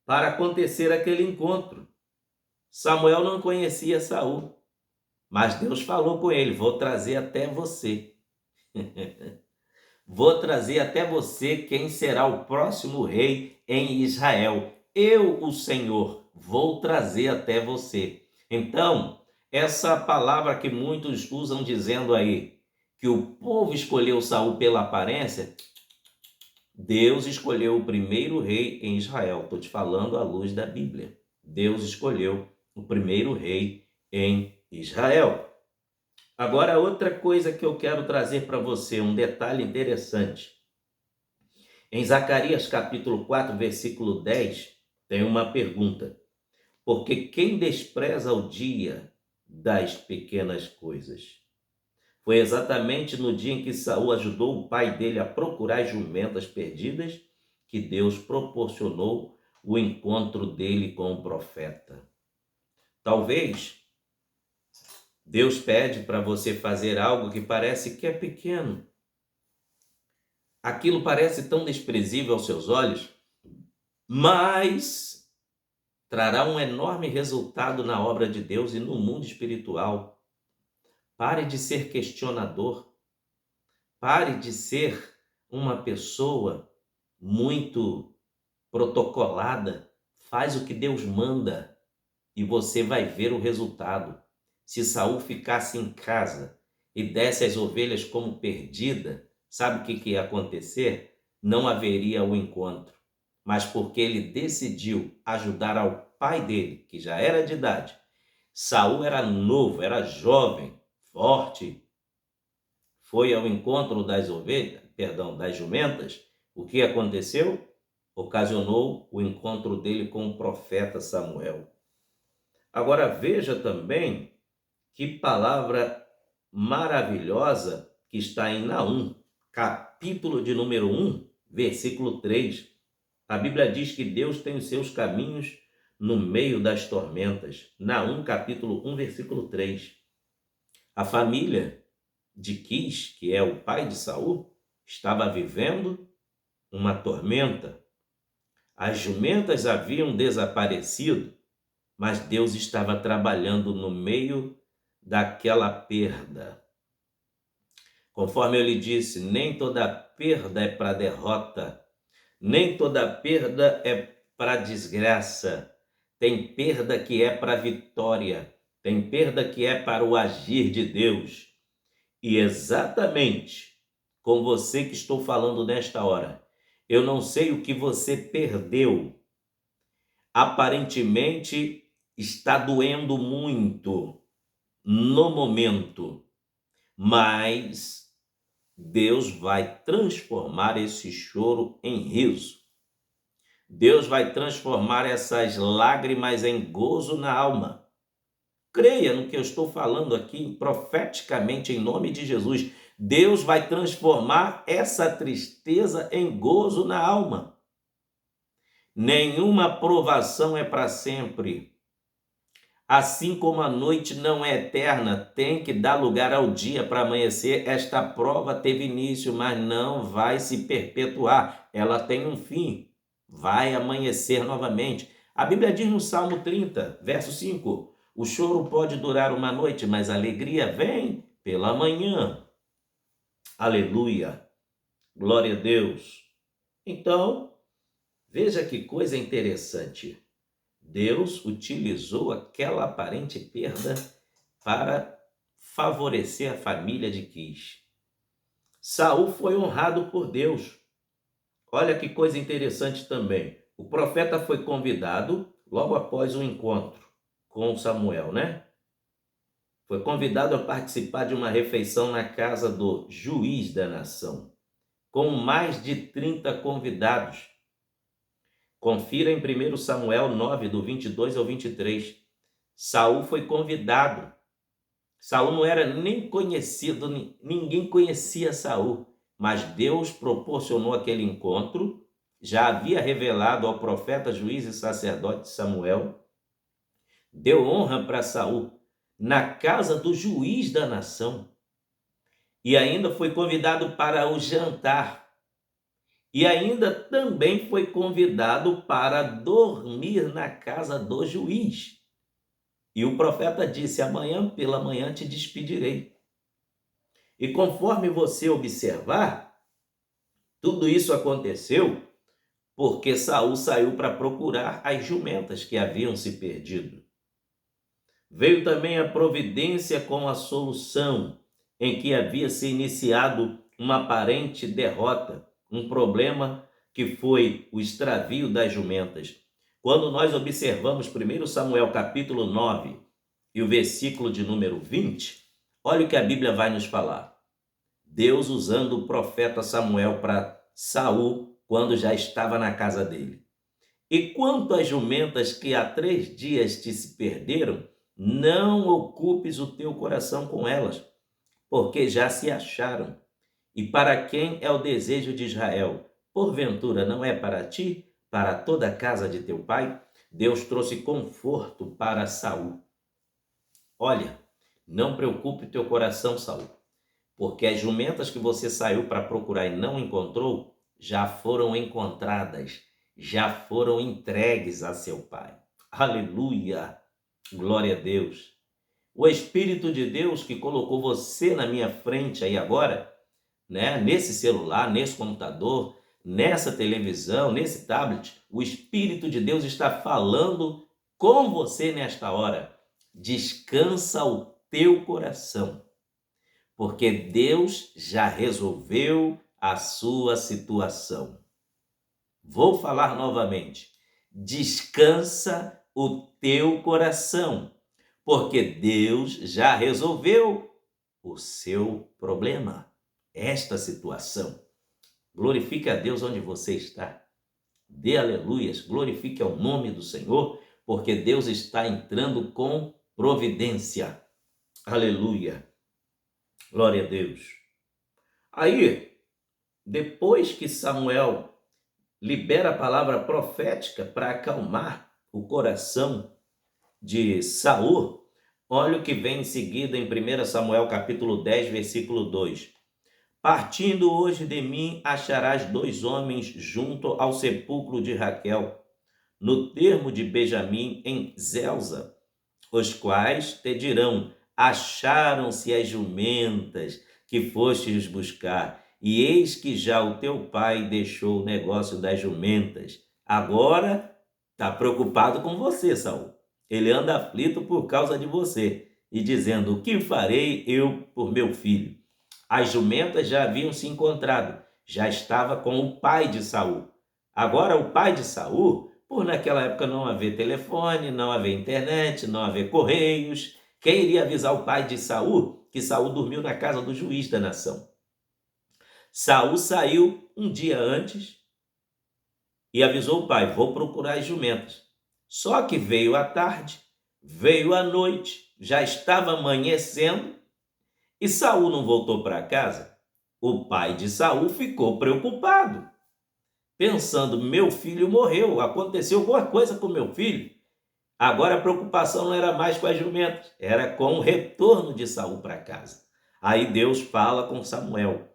para acontecer aquele encontro. Samuel não conhecia Saul, mas Deus falou com ele: vou trazer até você. Vou trazer até você quem será o próximo rei em Israel. Eu, o Senhor, vou trazer até você. Então, essa palavra que muitos usam dizendo aí, que o povo escolheu Saul pela aparência, Deus escolheu o primeiro rei em Israel. Estou te falando à luz da Bíblia. Deus escolheu o primeiro rei em Israel. Agora, outra coisa que eu quero trazer para você, um detalhe interessante. Em Zacarias capítulo 4, versículo 10, tem uma pergunta. Porque quem despreza o dia das pequenas coisas? Foi exatamente no dia em que Saul ajudou o pai dele a procurar as jumentas perdidas que Deus proporcionou o encontro dele com o profeta. Talvez Deus pede para você fazer algo que parece que é pequeno. Aquilo parece tão desprezível aos seus olhos, mas trará um enorme resultado na obra de Deus e no mundo espiritual. Pare de ser questionador. Pare de ser uma pessoa muito protocolada. Faz o que Deus manda e você vai ver o resultado. Se Saul ficasse em casa e desse as ovelhas como perdida, sabe o que ia acontecer? Não haveria o encontro. Mas porque ele decidiu ajudar ao pai dele, que já era de idade. Saul era novo, era jovem, forte. Foi ao encontro das ovelhas, das jumentas. O que aconteceu? Ocasionou o encontro dele com o profeta Samuel. Agora veja também que palavra maravilhosa que está em Naum, capítulo de número 1, versículo 3. A Bíblia diz que Deus tem os seus caminhos no meio das tormentas. Naum, capítulo 1, versículo 3. A família de Quis, que é o pai de Saul, estava vivendo uma tormenta. As jumentas haviam desaparecido, mas Deus estava trabalhando no meio daquela perda. Conforme eu lhe disse, nem toda perda é para derrota, nem toda perda é para desgraça. Tem perda que é para vitória, tem perda que é para o agir de Deus. E exatamente com você que estou falando nesta hora, eu não sei o que você perdeu. Aparentemente está doendo muito no momento, mas Deus vai transformar esse choro em riso. Deus vai transformar essas lágrimas em gozo na alma. Creia no que eu estou falando aqui profeticamente em nome de Jesus. Deus vai transformar essa tristeza em gozo na alma. Nenhuma provação é para sempre. Assim como a noite não é eterna, tem que dar lugar ao dia para amanhecer. Esta prova teve início, mas não vai se perpetuar. Ela tem um fim. Vai amanhecer novamente. A Bíblia diz no Salmo 30, verso 5, o choro pode durar uma noite, mas a alegria vem pela manhã. Aleluia. Glória a Deus. Então, veja que coisa interessante. Deus utilizou aquela aparente perda para favorecer a família de Quis. Saul foi honrado por Deus. Olha que coisa interessante também. O profeta foi convidado logo após o encontro com Samuel, né? Foi convidado a participar de uma refeição na casa do juiz da nação, com mais de 30 convidados. Confira em 1 Samuel 9, do 22 ao 23. Saul foi convidado. Saul não era nem conhecido, ninguém conhecia Saul, mas Deus proporcionou aquele encontro, já havia revelado ao profeta, juiz e sacerdote Samuel, deu honra para Saul na casa do juiz da nação e ainda foi convidado para o jantar. E ainda também foi convidado para dormir na casa do juiz. E o profeta disse, amanhã pela manhã te despedirei. E conforme você observar, tudo isso aconteceu porque Saul saiu para procurar as jumentas que haviam se perdido. Veio também a providência com a solução em que havia se iniciado uma aparente derrota, um problema que foi o extravio das jumentas. Quando nós observamos 1 Samuel capítulo 9 e o versículo de número 20, olha o que a Bíblia vai nos falar. Deus usando o profeta Samuel para Saul quando já estava na casa dele. E quanto às jumentas que há 3 dias te se perderam, não ocupes o teu coração com elas, porque já se acharam. E para quem é o desejo de Israel? Porventura não é para ti, para toda a casa de teu pai? Deus trouxe conforto para Saul. Olha, não preocupe o teu coração, Saul, porque as jumentas que você saiu para procurar e não encontrou, já foram encontradas, já foram entregues a seu pai. Aleluia! Glória a Deus! O Espírito de Deus que colocou você na minha frente aí agora, né? Nesse celular, nesse computador, nessa televisão, nesse tablet, o Espírito de Deus está falando com você nesta hora. Descansa o teu coração, porque Deus já resolveu a sua situação. Vou falar novamente. Descansa o teu coração, porque Deus já resolveu o seu problema, esta situação. Glorifique a Deus onde você está. Dê aleluias, glorifique ao nome do Senhor, porque Deus está entrando com providência. Aleluia. Glória a Deus. Aí, depois que Samuel libera a palavra profética para acalmar o coração de Saul, olha o que vem em seguida em 1 Samuel capítulo 10, versículo 2. Partindo hoje de mim, acharás 2 homens junto ao sepulcro de Raquel, no termo de Benjamim, em Zelza, os quais te dirão: acharam-se as jumentas que fostes buscar, e eis que já o teu pai deixou o negócio das jumentas. Agora está preocupado com você, Saul. Ele anda aflito por causa de você e dizendo: o que farei eu por meu filho? As jumentas já haviam se encontrado, já estava com o pai de Saul. Agora o pai de Saul, por naquela época não haver telefone, não haver internet, não haver correios, quem iria avisar o pai de Saul que Saul dormiu na casa do juiz da nação? Saul saiu um dia antes e avisou o pai: vou procurar as jumentas. Só que veio a tarde, veio a noite, já estava amanhecendo e Saul não voltou para casa. O pai de Saul ficou preocupado, pensando: meu filho morreu, aconteceu alguma coisa com meu filho. Agora a preocupação não era mais com as jumentas, era com o retorno de Saul para casa. Aí Deus fala com Samuel: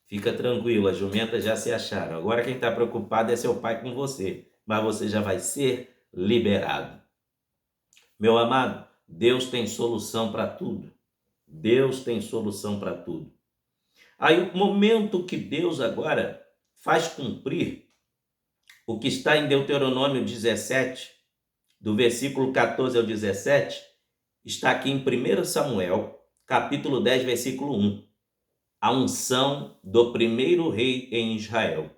fica tranquilo, as jumentas já se acharam. Agora quem está preocupado é seu pai com você, mas você já vai ser liberado. Meu amado, Deus tem solução para tudo. Deus tem solução para tudo. Aí o momento que Deus agora faz cumprir o que está em Deuteronômio 17, do versículo 14 ao 17, está aqui em 1 Samuel, capítulo 10, versículo 1. A unção do primeiro rei em Israel.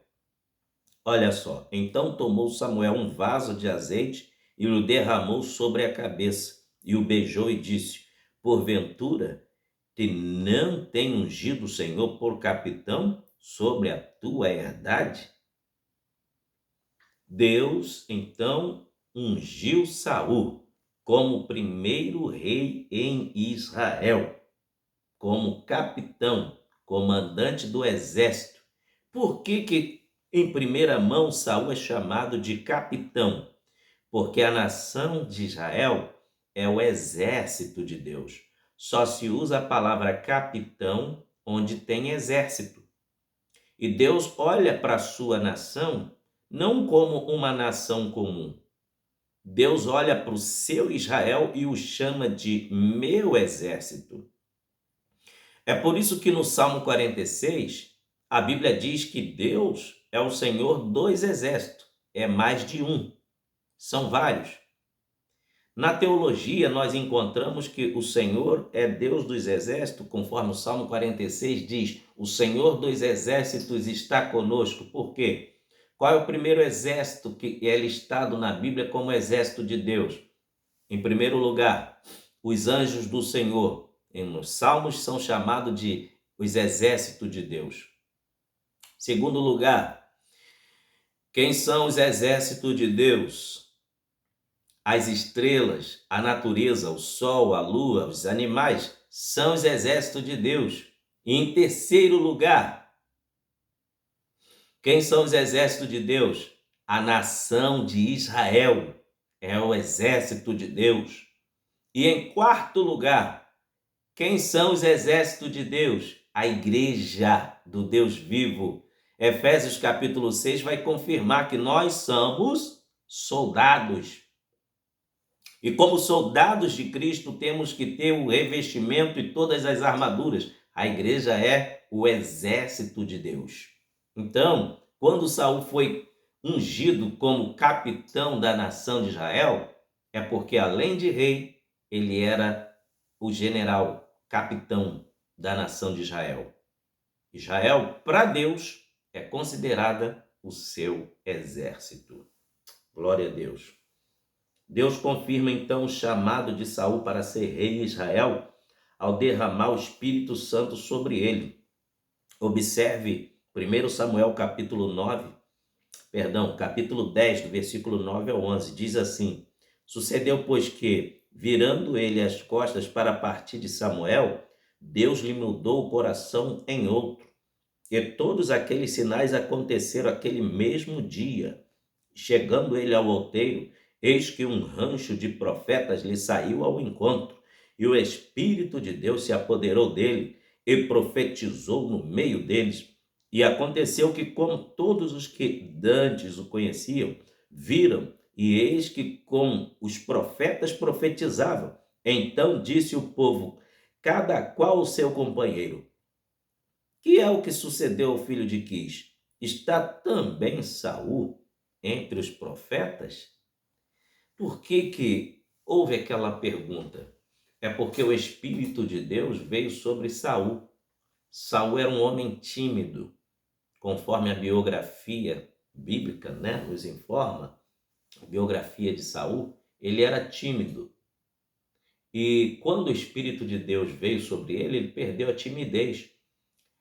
Olha só, então tomou Samuel um vaso de azeite e o derramou sobre a cabeça, e o beijou e disse: porventura te não tem ungido o Senhor por capitão sobre a tua herdade? Deus então ungiu Saul como primeiro rei em Israel, como capitão, comandante do exército. Por que em primeira mão Saul é chamado de capitão? Porque a nação de Israel é o exército de Deus. Só se usa a palavra capitão onde tem exército. E Deus olha para a sua nação não como uma nação comum. Deus olha para o seu Israel e o chama de meu exército. É por isso que no Salmo 46, a Bíblia diz que Deus é o Senhor dos exércitos. É mais de um, são vários. Na teologia, nós encontramos que o Senhor é Deus dos exércitos, conforme o Salmo 46 diz: o Senhor dos exércitos está conosco. Por quê? Qual é o primeiro exército que é listado na Bíblia como exército de Deus? Em primeiro lugar, os anjos do Senhor. Nos Salmos são chamados de os exércitos de Deus. Segundo lugar, quem são os exércitos de Deus? As estrelas, a natureza, o sol, a lua, os animais são os exércitos de Deus. E em terceiro lugar, quem são os exércitos de Deus? A nação de Israel é o exército de Deus. E em quarto lugar, quem são os exércitos de Deus? A igreja do Deus vivo. Efésios capítulo 6 vai confirmar que nós somos soldados. E como soldados de Cristo, temos que ter o revestimento e todas as armaduras. A igreja é o exército de Deus. Então, quando Saul foi ungido como capitão da nação de Israel, é porque além de rei, ele era o general, capitão da nação de Israel. Israel, para Deus, é considerada o seu exército. Glória a Deus. Deus confirma então o chamado de Saul para ser rei em Israel ao derramar o Espírito Santo sobre ele. Observe 1 Samuel capítulo 10, do versículo 9 ao 11, diz assim: Sucedeu, pois, que, virando ele as costas para partir de Samuel, Deus lhe mudou o coração em outro. E todos aqueles sinais aconteceram aquele mesmo dia. Chegando ele ao outeiro, eis que um rancho de profetas lhe saiu ao encontro, e o Espírito de Deus se apoderou dele e profetizou no meio deles. E aconteceu que, como todos os que dantes o conheciam, viram, e eis que com os profetas profetizavam. Então disse o povo, cada qual o seu companheiro: que é o que sucedeu ao filho de Quis? Está também Saul entre os profetas? Por que houve aquela pergunta? É porque o Espírito de Deus veio sobre Saul. Saul era um homem tímido, conforme a biografia bíblica, nos informa, a biografia de Saul, ele era tímido. E quando o Espírito de Deus veio sobre ele, ele perdeu a timidez,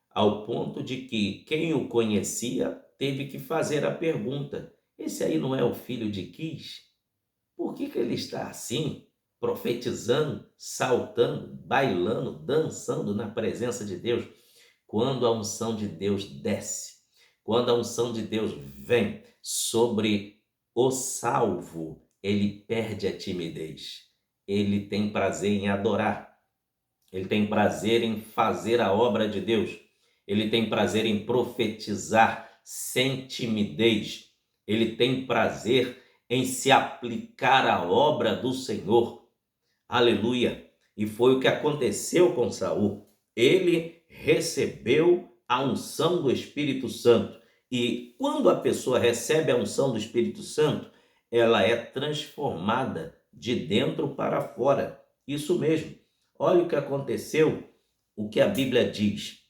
ao ponto de que quem o conhecia teve que fazer a pergunta: esse aí não é o filho de Quis? Por que ele está assim, profetizando, saltando, bailando, dançando na presença de Deus? Quando a unção de Deus desce, quando a unção de Deus vem sobre o salvo, ele perde a timidez. Ele tem prazer em adorar. Ele tem prazer em fazer a obra de Deus. Ele tem prazer em profetizar sem timidez. Ele tem prazer em se aplicar à obra do Senhor. Aleluia! E foi o que aconteceu com Saul. Ele recebeu a unção do Espírito Santo. E quando a pessoa recebe a unção do Espírito Santo, ela é transformada de dentro para fora. Isso mesmo. Olha o que aconteceu, o que a Bíblia diz.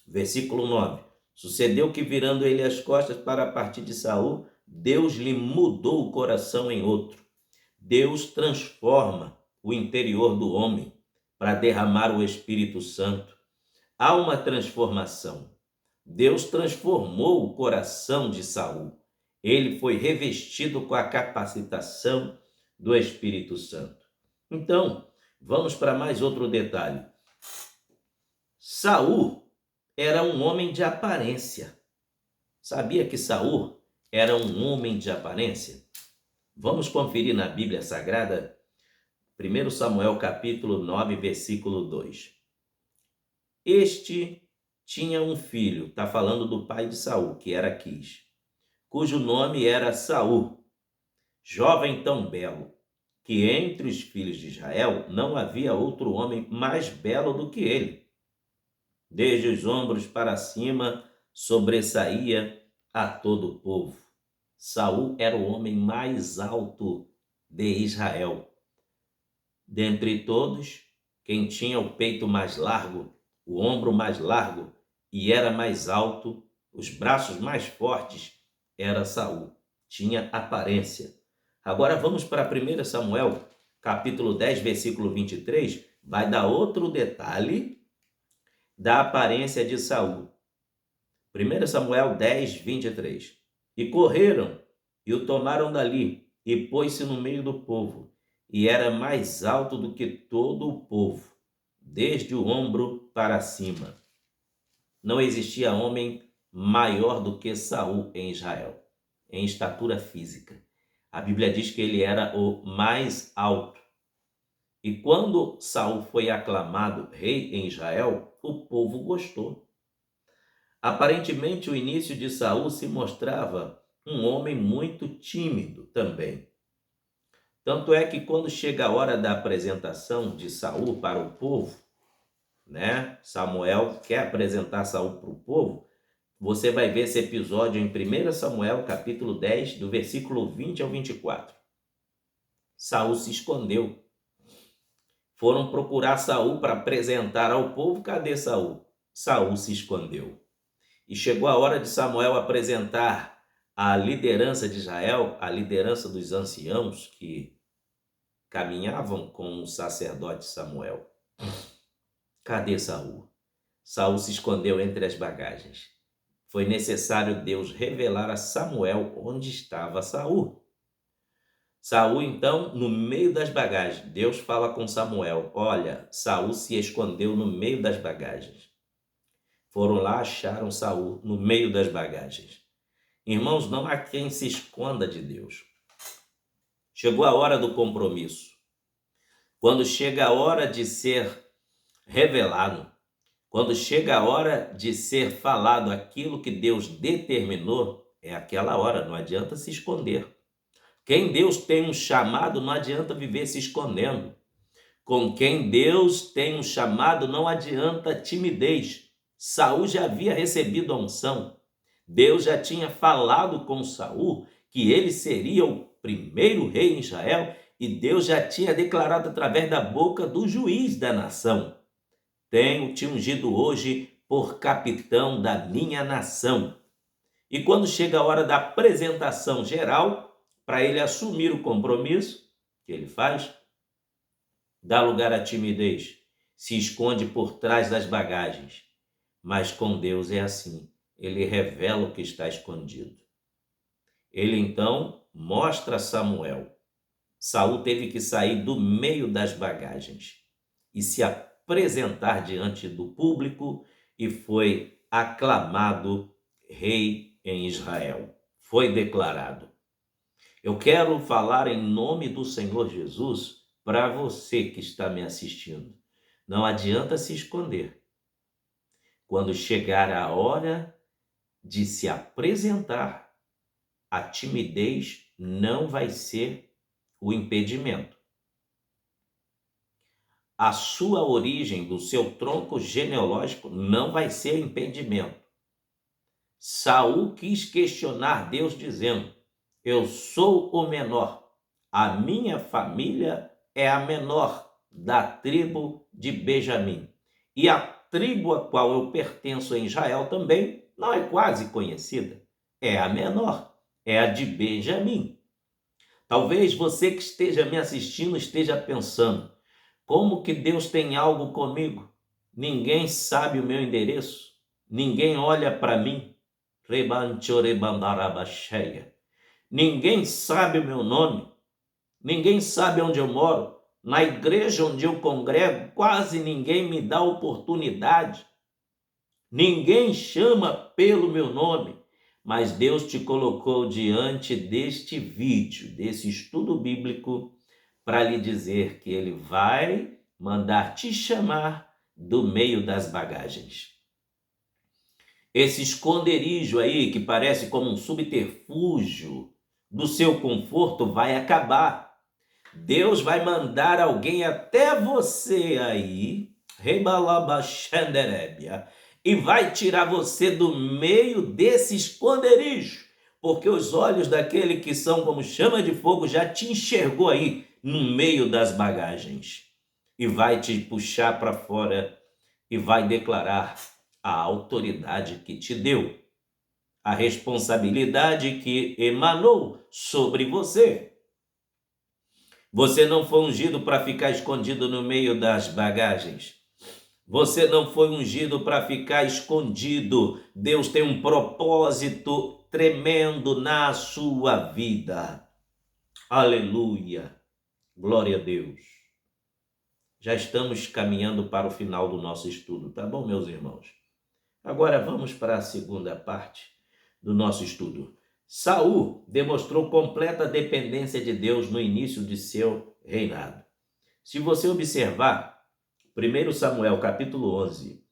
Versículo 9. Sucedeu que, virando ele as costas para partir de Saul, Deus lhe mudou o coração em outro. Deus transforma o interior do homem para derramar o Espírito Santo. Há uma transformação. Deus transformou o coração de Saul. Ele foi revestido com a capacitação do Espírito Santo. Então, vamos para mais outro detalhe. Saul era um homem de aparência. Sabia que Saul era um homem de aparência? Vamos conferir na Bíblia Sagrada, 1 Samuel capítulo 9, versículo 2. Este tinha um filho, está falando do pai de Saul, que era Quis, cujo nome era Saul, jovem tão belo, que entre os filhos de Israel não havia outro homem mais belo do que ele. Desde os ombros para cima sobressaía a todo o povo. Saul era o homem mais alto de Israel. Dentre todos, quem tinha o peito mais largo, o ombro mais largo e era mais alto, os braços mais fortes, era Saul, tinha aparência. Agora vamos para 1 Samuel, capítulo 10, versículo 23, vai dar outro detalhe da aparência de Saul. 1 Samuel 10, 23. E correram, e o tomaram dali, e pôs-se no meio do povo, e era mais alto do que todo o povo, desde o ombro para cima. Não existia homem maior do que Saul em Israel, em estatura física. A Bíblia diz que ele era o mais alto. E quando Saul foi aclamado rei em Israel, o povo gostou. Aparentemente, o início de Saul se mostrava um homem muito tímido também. Tanto é que quando chega a hora da apresentação de Saul para o povo, né? Samuel quer apresentar Saul para o povo. Você vai ver esse episódio em 1 Samuel, capítulo 10, do versículo 20 ao 24. Saul se escondeu. Foram procurar Saul para apresentar ao povo. Cadê Saul? Saul se escondeu. E chegou a hora de Samuel apresentar a liderança de Israel, a liderança dos anciãos que caminhavam com o sacerdote Samuel. Cadê Saul? Saul se escondeu entre as bagagens. Foi necessário Deus revelar a Samuel onde estava Saul. Saul, então, no meio das bagagens, Deus fala com Samuel: olha, Saul se escondeu no meio das bagagens. Foram lá, acharam Saul no meio das bagagens. Irmãos, não há quem se esconda de Deus. Chegou a hora do compromisso. Quando chega a hora de ser revelado, quando chega a hora de ser falado aquilo que Deus determinou, é aquela hora, não adianta se esconder. Quem Deus tem um chamado, não adianta viver se escondendo. Com quem Deus tem um chamado, não adianta timidez. Saul já havia recebido a unção. Deus já tinha falado com Saul que ele seria o primeiro rei em Israel e Deus já tinha declarado através da boca do juiz da nação: tenho te ungido hoje por capitão da minha nação. E quando chega a hora da apresentação geral, para ele assumir o compromisso, que ele faz, dá lugar à timidez, se esconde por trás das bagagens. Mas com Deus é assim, ele revela o que está escondido. Ele então mostra a Samuel. Saul teve que sair do meio das bagagens e se apresentar diante do público e foi aclamado rei em Israel. Foi declarado. Eu quero falar em nome do Senhor Jesus para você que está me assistindo. Não adianta se esconder. Quando chegar a hora de se apresentar, a timidez não vai ser o impedimento. A sua origem, do seu tronco genealógico, não vai ser impedimento. Saul quis questionar Deus dizendo: eu sou o menor, a minha família é a menor da tribo de Benjamim. E a tribo a qual eu pertenço em Israel também não é quase conhecida, é a menor, é a de Benjamim. Talvez você que esteja me assistindo esteja pensando: como que Deus tem algo comigo? Ninguém sabe o meu endereço, ninguém olha para mim. Ninguém sabe o meu nome, ninguém sabe onde eu moro. Na igreja onde eu congrego, quase ninguém me dá oportunidade. Ninguém chama pelo meu nome. Mas Deus te colocou diante deste vídeo, desse estudo bíblico, para lhe dizer que ele vai mandar te chamar do meio das bagagens. Esse esconderijo aí, que parece como um subterfúgio do seu conforto, vai acabar. Deus vai mandar alguém até você aí, e vai tirar você do meio desse esconderijo, porque os olhos daquele que são como chama de fogo já te enxergou aí no meio das bagagens e vai te puxar para fora e vai declarar a autoridade que te deu. a responsabilidade que emanou sobre você. Você não foi ungido para ficar escondido no meio das bagagens. Você não foi ungido para ficar escondido. Deus tem um propósito tremendo na sua vida. Aleluia. Glória a Deus. Já estamos caminhando para o final do nosso estudo, tá bom, meus irmãos? Agora vamos para a segunda parte do nosso estudo. Saul demonstrou completa dependência de Deus no início de seu reinado. Se você observar 1 Samuel capítulo 11,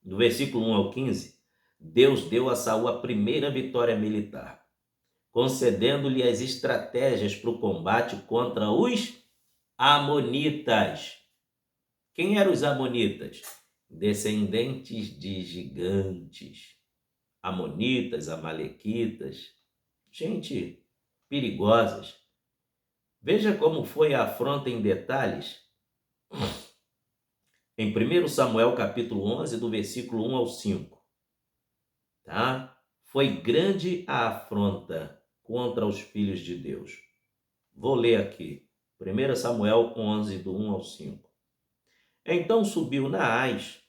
do versículo 1 ao 15, Deus deu a Saul a primeira vitória militar, concedendo-lhe as estratégias para o combate contra os amonitas. Quem eram os amonitas? Descendentes de gigantes. Amonitas, amalequitas, gente perigosas. Veja como foi a afronta em detalhes. Em 1 Samuel capítulo 11, do versículo 1 ao 5. Tá? Foi grande a afronta contra os filhos de Deus. Vou ler aqui. 1 Samuel 11, do 1 ao 5. Então subiu Naás,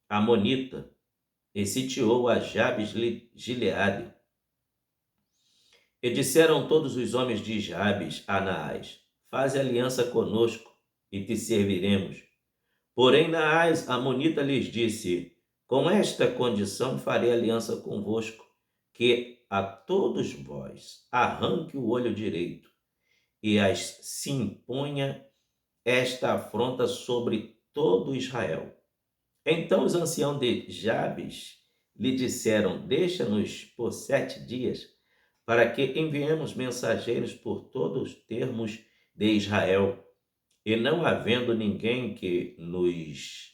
amonita, e sitiou a Jabes Gileade. E disseram todos os homens de Jabes a Naás: faze aliança conosco e te serviremos. Porém Naás, amonita, lhes disse: com esta condição farei aliança convosco, que a todos vós arranque o olho direito, e se imponha esta afronta sobre todo Israel. Então os anciãos de Jabes lhe disseram: deixa-nos por 7 dias, para que enviemos mensageiros por todos os termos de Israel, e não havendo ninguém que nos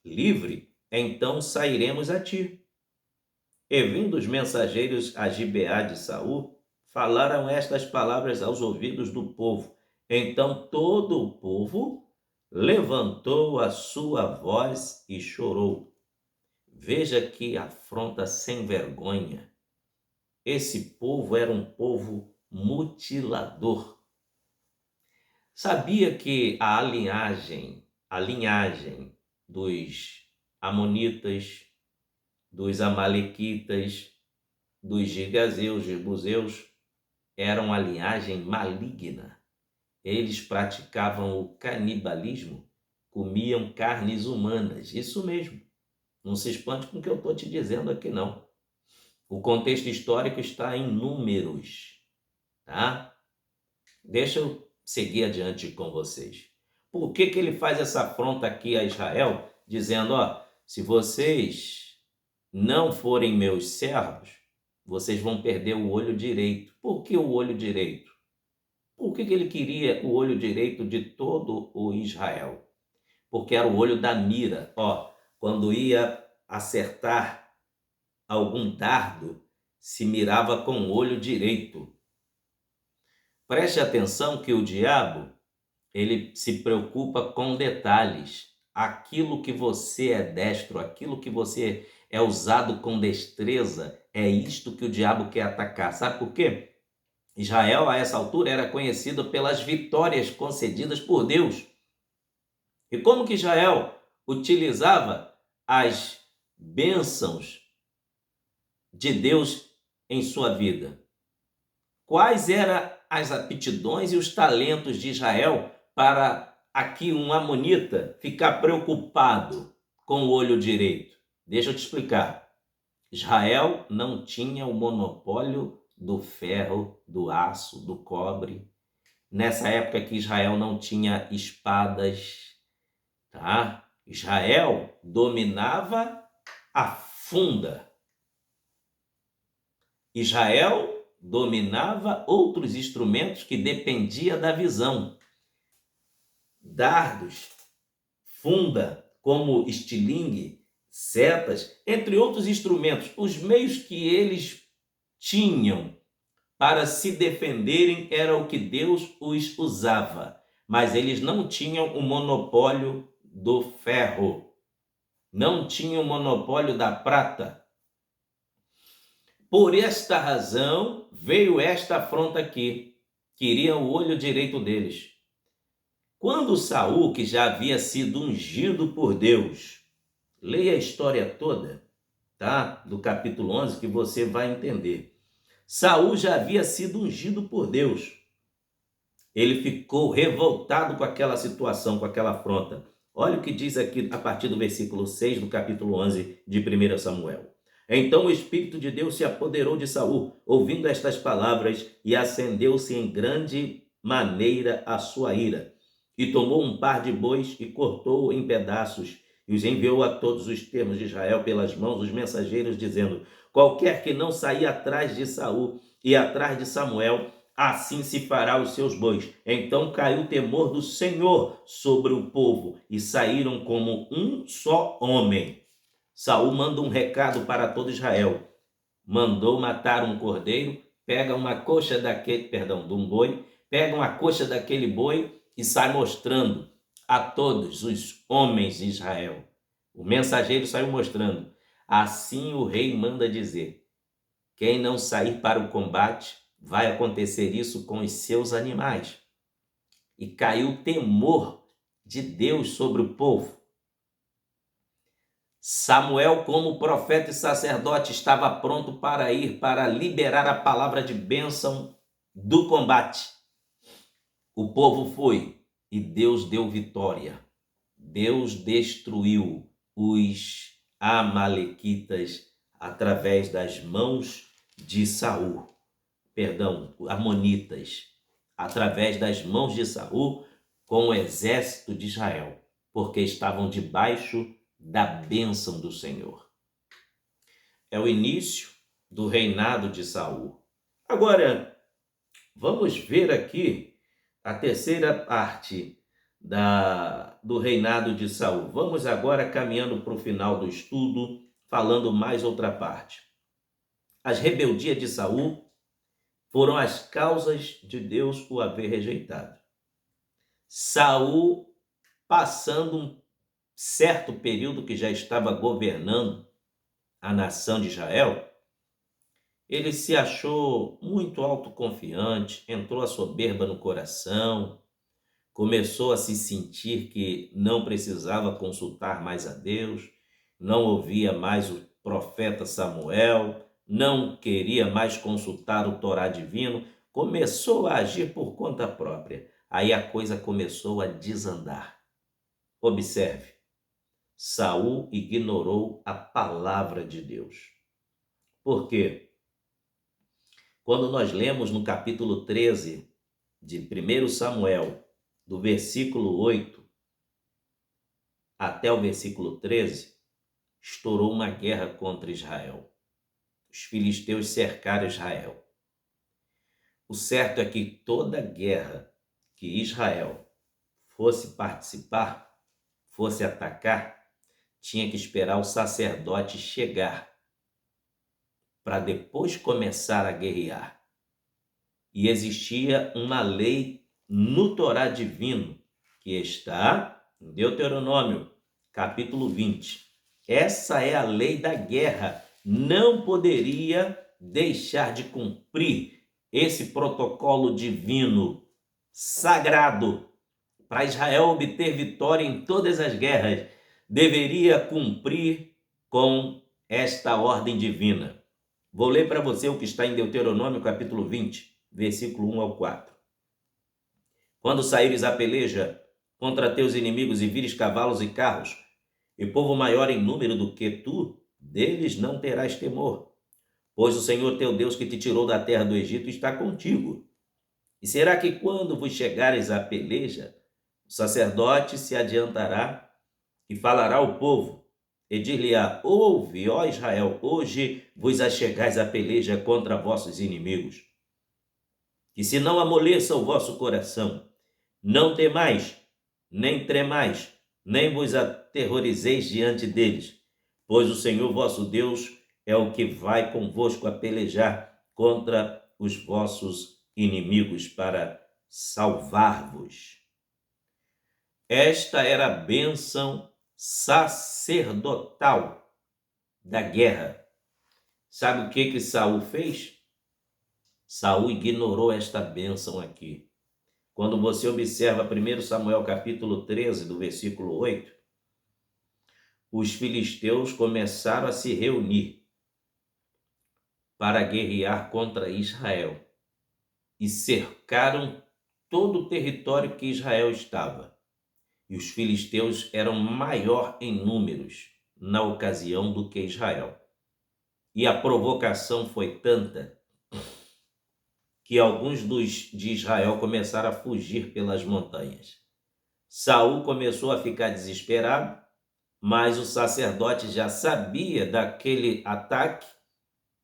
livre, então sairemos a ti. E vindo os mensageiros a Gibeá de Saul, falaram estas palavras aos ouvidos do povo. Então todo o povo levantou a sua voz e chorou. Veja que afronta sem vergonha. Esse povo era um povo mutilador. Sabia que a linhagem dos amonitas, dos amalequitas, dos gigazeus, jebuseus, eram a linhagem maligna. Eles praticavam o canibalismo, comiam carnes humanas, isso mesmo. Não se espante com o que eu estou te dizendo aqui, não. O contexto histórico está em números, tá? Deixa eu seguir adiante com vocês. Por que ele faz essa afronta aqui a Israel, dizendo, se vocês não forem meus servos, vocês vão perder o olho direito. Por que o olho direito? Por que ele queria o olho direito de todo o Israel? Porque era o olho da mira. Quando ia acertar algum dardo, se mirava com o olho direito. Preste atenção que o diabo, ele se preocupa com detalhes. Aquilo que você é destro, aquilo que você é usado com destreza, é isto que o diabo quer atacar. Sabe por quê? Israel, a essa altura, era conhecido pelas vitórias concedidas por Deus. E como que Israel utilizava as bênçãos de Deus em sua vida? Quais eram as aptidões e os talentos de Israel para aqui um amonita ficar preocupado com o olho direito? Deixa eu te explicar. Israel não tinha o monopólio do ferro, do aço, do cobre. Nessa época que Israel não tinha espadas, tá? Israel dominava a funda. Israel dominava outros instrumentos que dependia da visão. Dardos, funda, como estilingue, setas, entre outros instrumentos. Os meios que eles tinham para se defenderem era o que Deus os usava. Mas eles não tinham o monopólio do ferro. Não tinham o monopólio da prata. Por esta razão veio esta afronta aqui. Queriam o olho direito deles. Quando Saul, que já havia sido ungido por Deus, leia a história toda, tá? Do capítulo 11, que você vai entender. Saul já havia sido ungido por Deus. Ele ficou revoltado com aquela situação, com aquela afronta. Olha o que diz aqui a partir do versículo 6 do capítulo 11 de 1 Samuel. Então o Espírito de Deus se apoderou de Saul, ouvindo estas palavras, e acendeu-se em grande maneira a sua ira. E tomou um par de bois e cortou-o em pedaços, e os enviou a todos os termos de Israel pelas mãos dos mensageiros, dizendo: qualquer que não sair atrás de Saul e atrás de Samuel, assim se fará os seus bois. Então caiu o temor do Senhor sobre o povo, e saíram como um só homem. Saul manda um recado para todo Israel. Mandou matar um cordeiro, pega uma coxa daquele, de um boi, pega uma coxa daquele boi e sai mostrando a todos os homens de Israel. O mensageiro saiu mostrando. Assim o rei manda dizer: quem não sair para o combate, vai acontecer isso com os seus animais. E caiu o temor de Deus sobre o povo. Samuel, como profeta e sacerdote, estava pronto para ir para liberar a palavra de bênção do combate. O povo foi e Deus deu vitória. Deus destruiu os amalequitas através das mãos de Saul. Amonitas, através das mãos de Saul, com o exército de Israel, porque estavam debaixo da bênção do Senhor. É o início do reinado de Saul. Agora, vamos ver aqui a terceira parte do reinado de Saul. Vamos agora caminhando para o final do estudo, falando mais outra parte. As rebeldias de Saul foram as causas de Deus o haver rejeitado. Saul, passando um certo período que já estava governando a nação de Israel, ele se achou muito autoconfiante, entrou a soberba no coração, começou a se sentir que não precisava consultar mais a Deus, não ouvia mais o profeta Samuel, não queria mais consultar o Torá divino, começou a agir por conta própria. Aí a coisa começou a desandar. Observe, Saul ignorou a palavra de Deus. Por quê? Quando nós lemos no capítulo 13 de 1 Samuel, do versículo 8 até o versículo 13, estourou uma guerra contra Israel. Os filisteus cercaram Israel. O certo é que toda guerra que Israel fosse participar, fosse atacar, tinha que esperar o sacerdote chegar para depois começar a guerrear. E existia uma lei no Torá divino, que está em Deuteronômio, capítulo 20. Essa é a lei da guerra. Não poderia deixar de cumprir esse protocolo divino, sagrado, para Israel obter vitória em todas as guerras. Deveria cumprir com esta ordem divina. Vou ler para você o que está em Deuteronômio, capítulo 20, versículo 1 ao 4. Quando saíres à peleja contra teus inimigos e vires cavalos e carros, e povo maior em número do que tu, deles não terás temor, pois o Senhor teu Deus que te tirou da terra do Egito está contigo. E será que quando vos chegares à peleja, o sacerdote se adiantará e falará ao povo, e dir-lhe-á: ouve, ó Israel, hoje vos achegais à peleja contra vossos inimigos. Que se não amoleça o vosso coração, não temais, nem tremais, nem vos aterrorizeis diante deles, pois o Senhor vosso Deus é o que vai convosco a pelejar contra os vossos inimigos para salvar-vos. Esta era a bênção sacerdotal da guerra. Sabe o que Saul fez? Saul ignorou esta bênção aqui. Quando você observa 1 Samuel capítulo 13, do versículo 8, os filisteus começaram a se reunir para guerrear contra Israel e cercaram todo o território que Israel estava. E os filisteus eram maior em números na ocasião do que Israel. E a provocação foi tanta que alguns de Israel começaram a fugir pelas montanhas. Saul começou a ficar desesperado, mas o sacerdote já sabia daquele ataque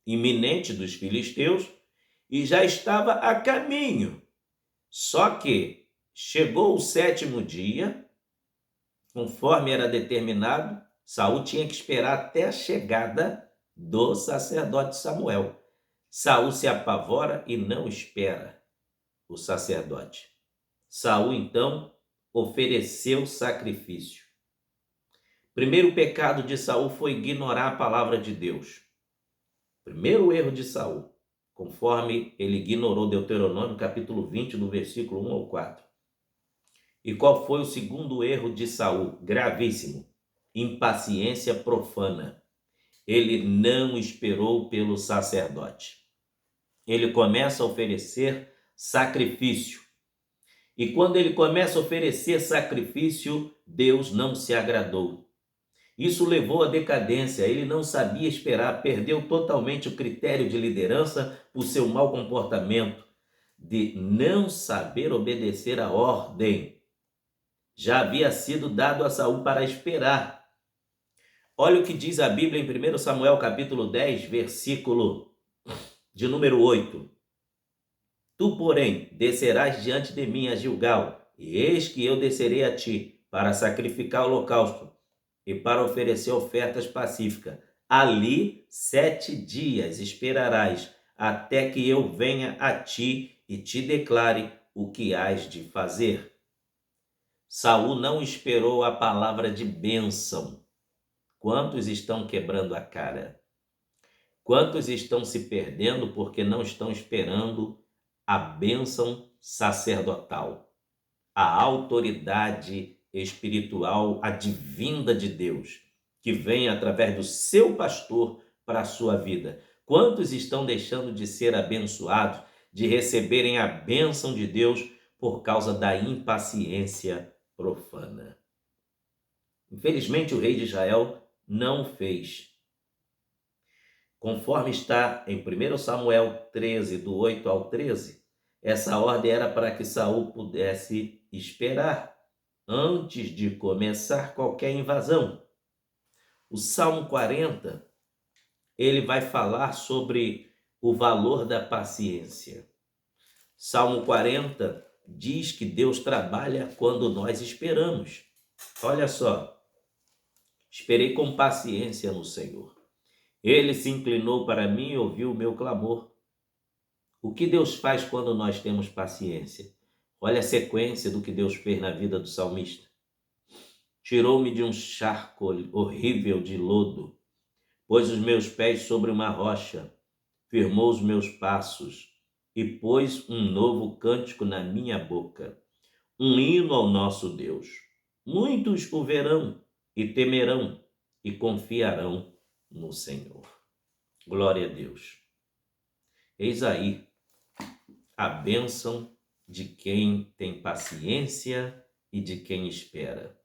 iminente dos filisteus e já estava a caminho. Só que chegou o 7º dia, conforme era determinado, Saul tinha que esperar até a chegada do sacerdote Samuel. Saul se apavora e não espera o sacerdote. Saul, então, ofereceu sacrifício. Primeiro pecado de Saul foi ignorar a palavra de Deus. Primeiro erro de Saul, conforme ele ignorou Deuteronômio capítulo 20, do versículo 1 ao 4. E qual foi o segundo erro de Saul? Gravíssimo. Impaciência profana. Ele não esperou pelo sacerdote. Ele começa a oferecer sacrifício. E quando ele começa a oferecer sacrifício, Deus não se agradou. Isso levou à decadência, ele não sabia esperar, perdeu totalmente o critério de liderança por seu mau comportamento, de não saber obedecer a ordem. Já havia sido dado a Saul para esperar. Olha o que diz a Bíblia em 1 Samuel capítulo 10, versículo de número 8. Tu, porém, descerás diante de mim a Gilgal, e eis que eu descerei a ti, para sacrificar holocausto e para oferecer ofertas pacíficas. Ali 7 dias esperarás, até que eu venha a ti e te declare o que hás de fazer. Saul não esperou a palavra de bênção. Quantos estão quebrando a cara? Quantos estão se perdendo porque não estão esperando a bênção sacerdotal, a autoridade espiritual advinda de Deus, que vem através do seu pastor para a sua vida? Quantos estão deixando de ser abençoados, de receberem a bênção de Deus por causa da impaciência profana? Infelizmente, o rei de Israel não fez. Conforme está em 1 Samuel 13, do 8 ao 13, essa ordem era para que Saul pudesse esperar antes de começar qualquer invasão. O Salmo 40, ele vai falar sobre o valor da paciência. Salmo 40 diz que Deus trabalha quando nós esperamos. Olha só, esperei com paciência no Senhor. Ele se inclinou para mim e ouviu o meu clamor. O que Deus faz quando nós temos paciência? Olha a sequência do que Deus fez na vida do salmista. Tirou-me de um charco horrível de lodo, pôs os meus pés sobre uma rocha, firmou os meus passos e pôs um novo cântico na minha boca, um hino ao nosso Deus. Muitos o verão e temerão e confiarão no Senhor. Glória a Deus. Eis aí a bênção de quem tem paciência e de quem espera.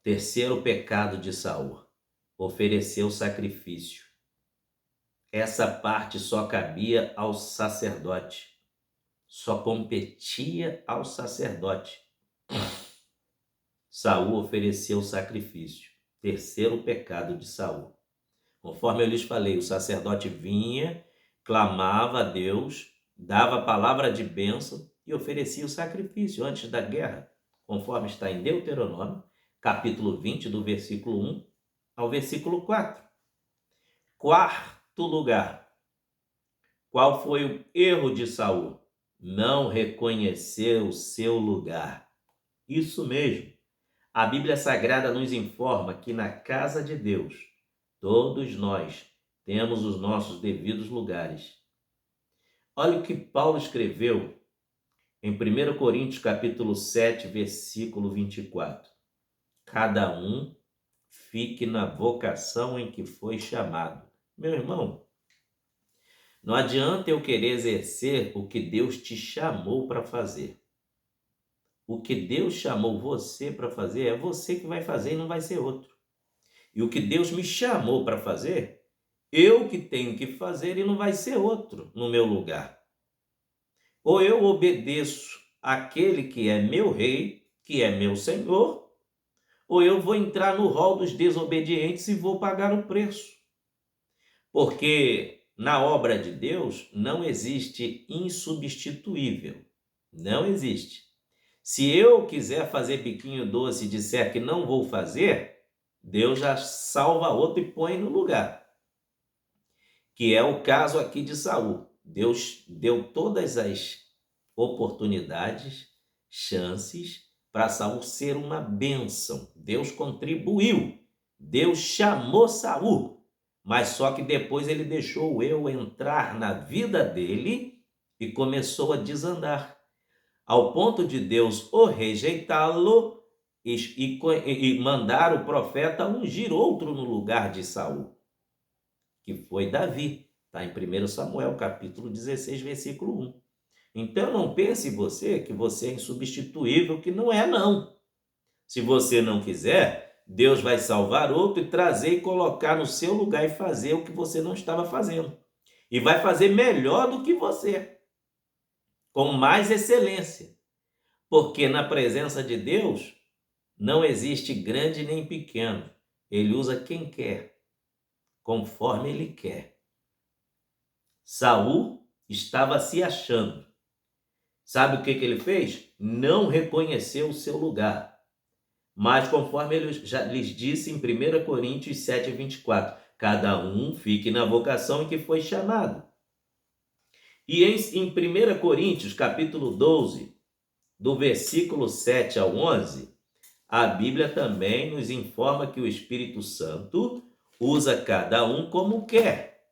Terceiro pecado de Saul: ofereceu sacrifício. Essa parte só cabia ao sacerdote, só competia ao sacerdote. Saul ofereceu sacrifício. Terceiro pecado de Saul. Conforme eu lhes falei, o sacerdote vinha, clamava a Deus, dava a palavra de bênção e oferecia o sacrifício antes da guerra, conforme está em Deuteronômio, capítulo 20, do versículo 1 ao versículo 4. Quarto lugar. Qual foi o erro de Saul? Não reconheceu o seu lugar. Isso mesmo. A Bíblia Sagrada nos informa que na casa de Deus, todos nós temos os nossos devidos lugares. Olha o que Paulo escreveu em 1 Coríntios capítulo 7, versículo 24. Cada um fique na vocação em que foi chamado. Meu irmão, não adianta eu querer exercer o que Deus te chamou para fazer. O que Deus chamou você para fazer é você que vai fazer e não vai ser outro. E o que Deus me chamou para fazer, eu que tenho que fazer e não vai ser outro no meu lugar. Ou eu obedeço àquele que é meu rei, que é meu senhor, ou eu vou entrar no rol dos desobedientes e vou pagar o preço. Porque na obra de Deus não existe insubstituível. Não existe. Se eu quiser fazer biquinho doce e disser que não vou fazer, Deus já salva outro e põe no lugar. Que é o caso aqui de Saul. Deus deu todas as oportunidades, chances para Saul ser uma bênção. Deus contribuiu. Deus chamou Saul. Mas só que depois ele deixou eu entrar na vida dele e começou a desandar. Ao ponto de Deus o rejeitá-lo e mandar o profeta ungir outro no lugar de Saul, que foi Davi. Está em 1 Samuel, capítulo 16, versículo 1. Então não pense você que você é insubstituível, que não é não. Se você não quiser, Deus vai salvar outro e trazer e colocar no seu lugar e fazer o que você não estava fazendo. E vai fazer melhor do que você, com mais excelência. Porque na presença de Deus não existe grande nem pequeno. Ele usa quem quer, conforme ele quer. Saul estava se achando. Sabe o que ele fez? Não reconheceu o seu lugar. Mas conforme ele já lhes disse em 1 Coríntios 7, 24, cada um fique na vocação em que foi chamado. E em 1 Coríntios capítulo 12, do versículo 7 ao 11, a Bíblia também nos informa que o Espírito Santo usa cada um como quer.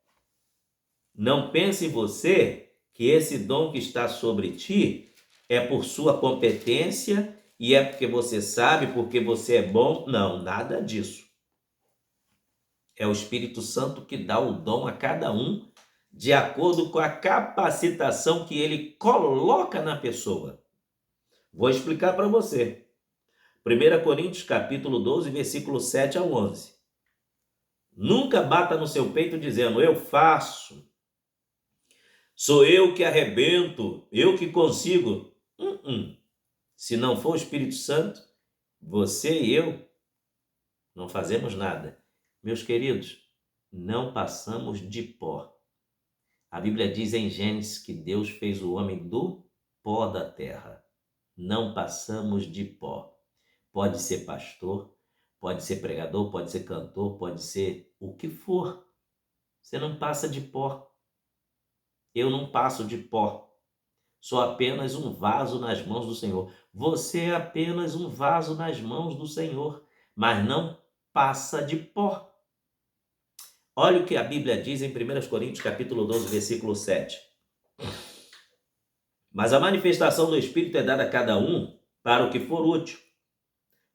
Não pense você que esse dom que está sobre ti é por sua competência e é porque você sabe, porque você é bom. Não, nada disso. É o Espírito Santo que dá o dom a cada um de acordo com a capacitação que ele coloca na pessoa. Vou explicar para você. 1 Coríntios capítulo 12, versículo 7 ao 11. Nunca bata no seu peito dizendo, eu faço, sou eu que arrebento, eu que consigo. Se não for o Espírito Santo, você e eu não fazemos nada. Meus queridos, não passamos de pó. A Bíblia diz em Gênesis que Deus fez o homem do pó da terra. Não passamos de pó. Pode ser pastor, pode ser pregador, pode ser cantor, pode ser o que for. Você não passa de pó. Eu não passo de pó. Sou apenas um vaso nas mãos do Senhor. Você é apenas um vaso nas mãos do Senhor, mas não passa de pó. Olha o que a Bíblia diz em 1 Coríntios capítulo 12, versículo 7. Mas a manifestação do Espírito é dada a cada um para o que for útil.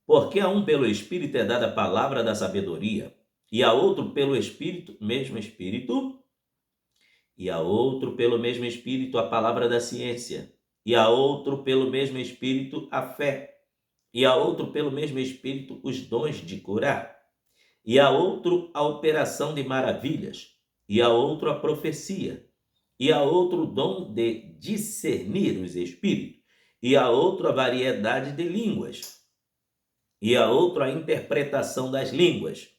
Porque a um pelo Espírito é dada a palavra da sabedoria, e a outro pelo Espírito, mesmo Espírito, e a outro pelo mesmo Espírito a palavra da ciência, e a outro pelo mesmo Espírito a fé, e a outro pelo mesmo Espírito os dons de curar, e a outro a operação de maravilhas, e a outro a profecia, e a outro o dom de discernir os espíritos, e a outro a variedade de línguas, e a outro a interpretação das línguas.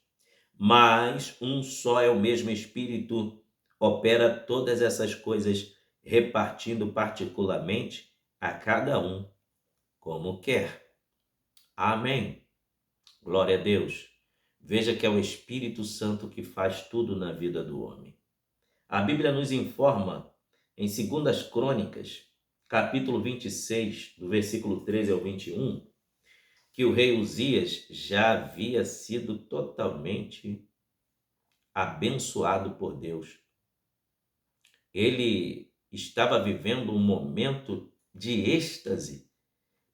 Mas um só é o mesmo Espírito, opera todas essas coisas, repartindo particularmente a cada um como quer. Amém. Glória a Deus. Veja que é o Espírito Santo que faz tudo na vida do homem. A Bíblia nos informa em 2 Crônicas, capítulo 26, do versículo 13 ao 21, que o rei Uzias já havia sido totalmente abençoado por Deus. Ele estava vivendo um momento de êxtase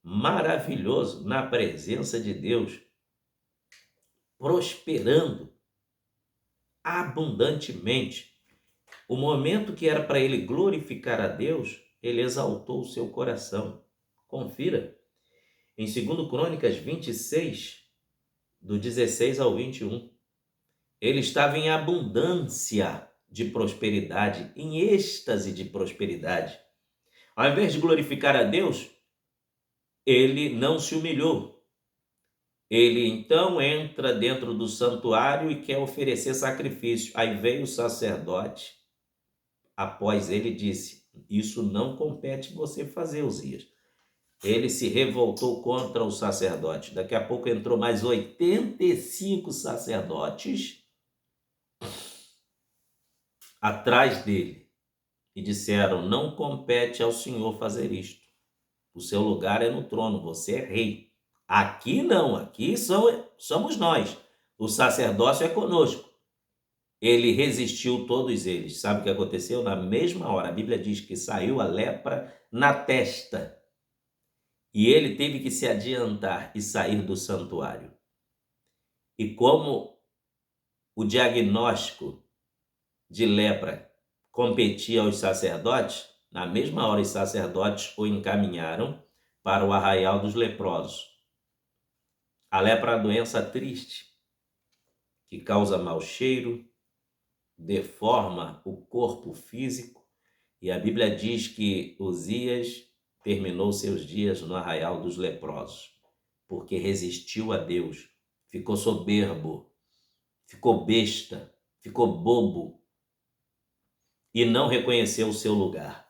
maravilhoso na presença de Deus, prosperando abundantemente. O momento que era para ele glorificar a Deus, ele exaltou o seu coração. Confira, em 2 Crônicas 26, do 16 ao 21, ele estava em abundância de prosperidade, em êxtase de prosperidade. Ao invés de glorificar a Deus, ele não se humilhou. Ele então entra dentro do santuário e quer oferecer sacrifício. Aí veio o sacerdote, após ele disse: isso não compete você fazer, Uzias. Ele se revoltou contra o sacerdote. Daqui a pouco entrou mais 85 sacerdotes atrás dele e disseram: não compete ao senhor fazer isto. O seu lugar é no trono, você é rei. Aqui não, aqui somos nós. O sacerdócio é conosco. Ele resistiu todos eles. Sabe o que aconteceu? Na mesma hora, a Bíblia diz que saiu a lepra na testa. E ele teve que se adiantar e sair do santuário. E como o diagnóstico de lepra competia aos sacerdotes, na mesma hora os sacerdotes o encaminharam para o arraial dos leprosos. A lepra é uma doença triste, que causa mau cheiro, deforma o corpo físico, e a Bíblia diz que Uzias terminou seus dias no arraial dos leprosos, porque resistiu a Deus, ficou soberbo, ficou besta, ficou bobo e não reconheceu o seu lugar.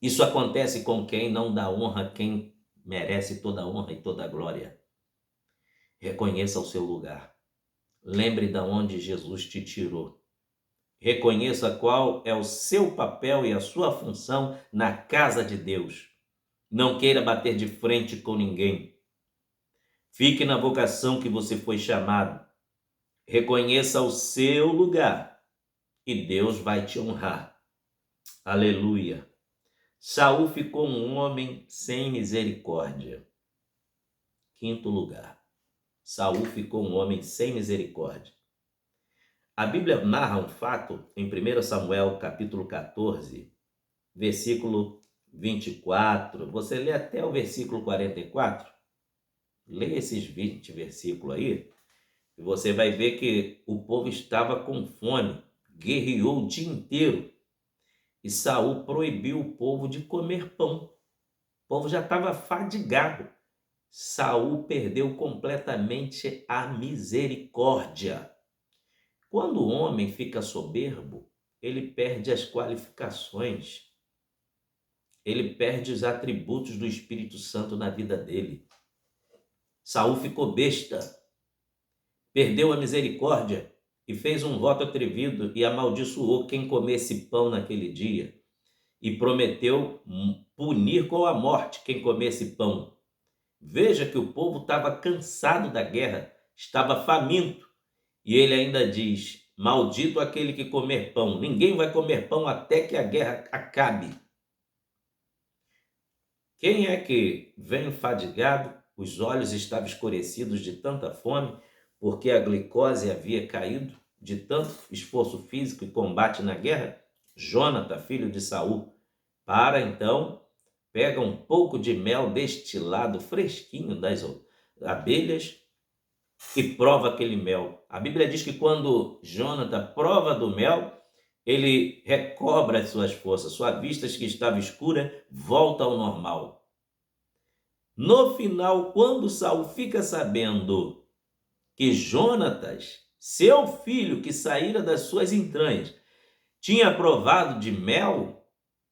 Isso acontece com quem não dá honra a quem merece toda a honra e toda a glória. Reconheça o seu lugar. Lembre de onde Jesus te tirou. Reconheça qual é o seu papel e a sua função na casa de Deus. Não queira bater de frente com ninguém. Fique na vocação que você foi chamado. Reconheça o seu lugar e Deus vai te honrar. Aleluia. Saul ficou um homem sem misericórdia. Quinto lugar. Saul ficou um homem sem misericórdia. A Bíblia narra um fato em 1 Samuel capítulo 14, versículo 24. Você lê até o versículo 44. Lê esses 20 versículos aí e você vai ver que o povo estava com fome, guerreou o dia inteiro. E Saul proibiu o povo de comer pão. O povo já estava fadigado. Saul perdeu completamente a misericórdia. Quando o homem fica soberbo, ele perde as qualificações. Ele perde os atributos do Espírito Santo na vida dele. Saul ficou besta, perdeu a misericórdia e fez um voto atrevido e amaldiçoou quem comesse pão naquele dia. E prometeu punir com a morte quem comesse pão. Veja que o povo estava cansado da guerra, estava faminto. E ele ainda diz: maldito aquele que comer pão. Ninguém vai comer pão até que a guerra acabe. Quem é que vem fadigado? Os olhos estavam escurecidos de tanta fome, porque a glicose havia caído de tanto esforço físico e combate na guerra? Jônatas, filho de Saul, então, pega um pouco de mel destilado fresquinho das abelhas e prova aquele mel. A Bíblia diz que quando Jônatas prova do mel, ele recobra as suas forças, sua vista que estava escura volta ao normal. No final, quando Saul fica sabendo que Jônatas, seu filho que saíra das suas entranhas, tinha provado de mel,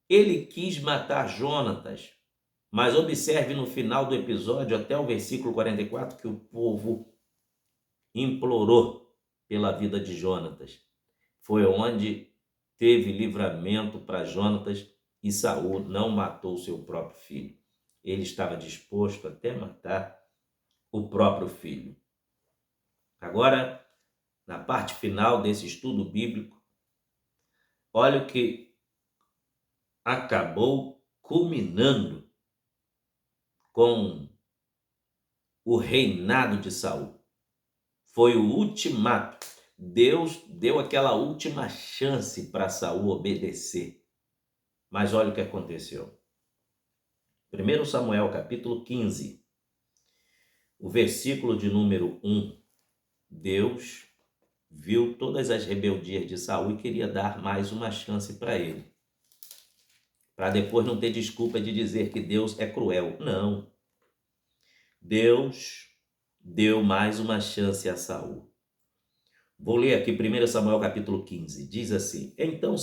ele quis matar Jônatas. Mas observe no final do episódio, até o versículo 44, que o povo implorou pela vida de Jônatas. Foi onde teve livramento para Jônatas e Saul não matou seu próprio filho. Ele estava disposto até matar o próprio filho. Agora, na parte final desse estudo bíblico, olha o que acabou culminando com o reinado de Saul. Foi o ultimato. Deus deu aquela última chance para Saul obedecer. Mas olha o que aconteceu. 1 Samuel, capítulo 15, o versículo de número 1. Deus viu todas as rebeldias de Saul e queria dar mais uma chance para ele. Para depois não ter desculpa de dizer que Deus é cruel. Não. Deus deu mais uma chance a Saul. Vou ler aqui 1 Samuel capítulo 15. Diz assim: Então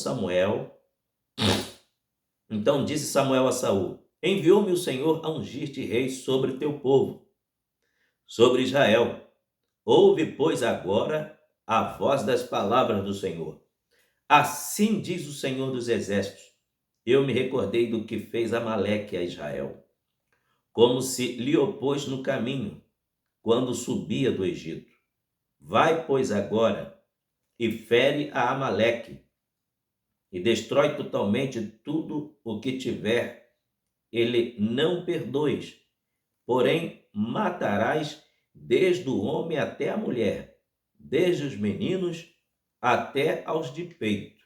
disse Samuel a Saul: Enviou-me o Senhor a ungir-te rei sobre teu povo, sobre Israel. Ouve, pois, agora a voz das palavras do Senhor. Assim diz o Senhor dos Exércitos: Eu me recordei do que fez Amaleque a Israel, como se lhe opôs no caminho, quando subia do Egito. Vai, pois, agora e fere a Amaleque, e destrói totalmente tudo o que tiver. Ele não perdoes, porém matarás desde o homem até a mulher, desde os meninos até aos de peito,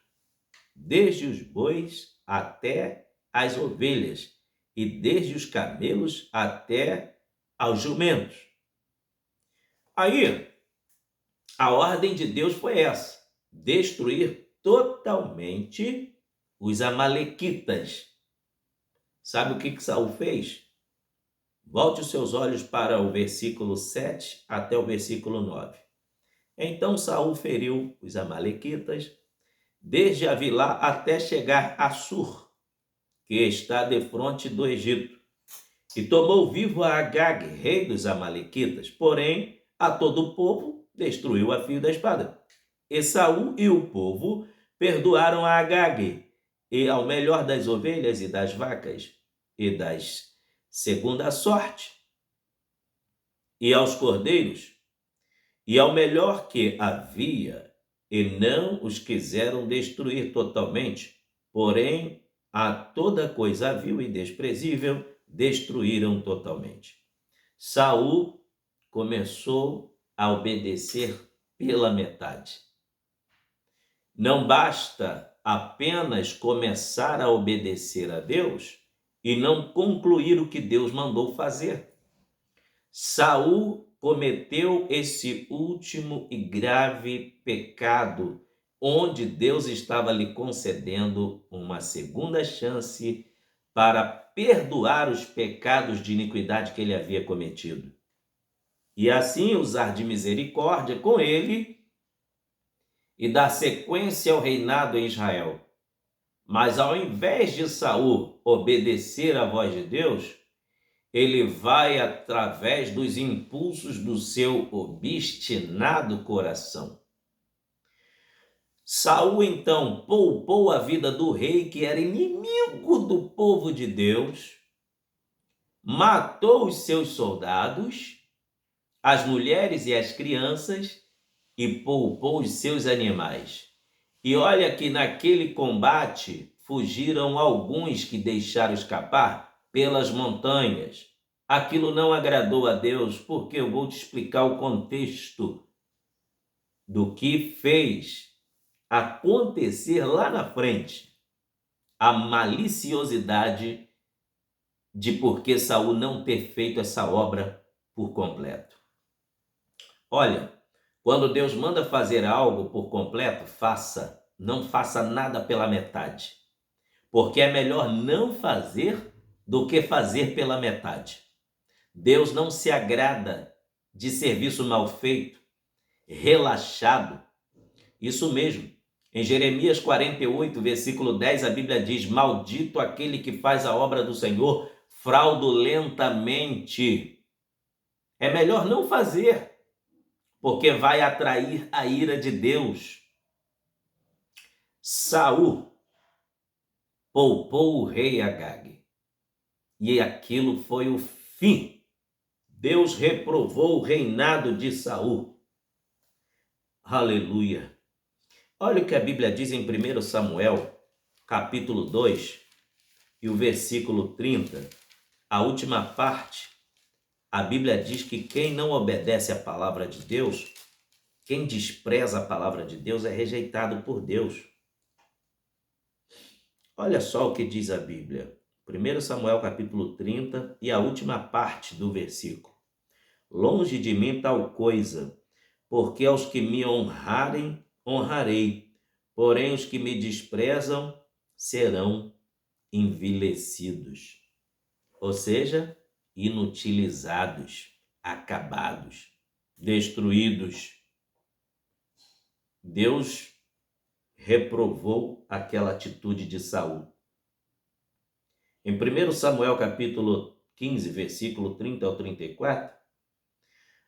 desde os bois até as ovelhas, e desde os camelos até aos jumentos. Aí, a ordem de Deus foi essa: destruir totalmente os amalequitas. Sabe o que Saul fez? Volte os seus olhos para o versículo 7 até o versículo 9. Então Saul feriu os amalequitas, desde Avilá até chegar a Sur, que está defronte do Egito, e tomou vivo a Agag, rei dos amalequitas, porém a todo o povo destruiu a fio da espada. E Saul e o povo perdoaram a Agag, e ao melhor das ovelhas e das vacas, e das segunda sorte, e aos cordeiros, e ao melhor que havia, e não os quiseram destruir totalmente, porém a toda coisa vil e desprezível destruíram totalmente. Saul começou a obedecer pela metade. Não basta apenas começar a obedecer a Deus e não concluir o que Deus mandou fazer. Saul cometeu esse último e grave pecado, onde Deus estava lhe concedendo uma segunda chance para perdoar os pecados de iniquidade que ele havia cometido. E assim usar de misericórdia com ele e dar sequência ao reinado em Israel. Mas ao invés de Saul obedecer à voz de Deus, ele vai através dos impulsos do seu obstinado coração. Saul então poupou a vida do rei, que era inimigo do povo de Deus, matou os seus soldados, as mulheres e as crianças, e poupou os seus animais. E olha que naquele combate fugiram alguns que deixaram escapar pelas montanhas. Aquilo não agradou a Deus, porque eu vou te explicar o contexto do que fez acontecer lá na frente. A maliciosidade de por que Saul não ter feito essa obra por completo. Olha, quando Deus manda fazer algo por completo, faça. Não faça nada pela metade. Porque é melhor não fazer do que fazer pela metade. Deus não se agrada de serviço mal feito, relaxado. Isso mesmo. Em Jeremias 48, versículo 10, a Bíblia diz: Maldito aquele que faz a obra do Senhor fraudulentamente. É melhor não fazer, porque vai atrair a ira de Deus. Saul poupou o rei Agag, e aquilo foi o fim. Deus reprovou o reinado de Saul. Aleluia. Olha o que a Bíblia diz em 1 Samuel, capítulo 2, e o versículo 30. A última parte, a Bíblia diz que quem não obedece à palavra de Deus, quem despreza a palavra de Deus é rejeitado por Deus. Olha só o que diz a Bíblia. 1 Samuel capítulo 30 e a última parte do versículo. Longe de mim tal coisa, porque aos que me honrarem, honrarei, porém os que me desprezam serão envilecidos. Ou seja, inutilizados, acabados, destruídos. Deus reprovou aquela atitude de Saul. Em 1 Samuel capítulo 15, versículo 30 ao 34,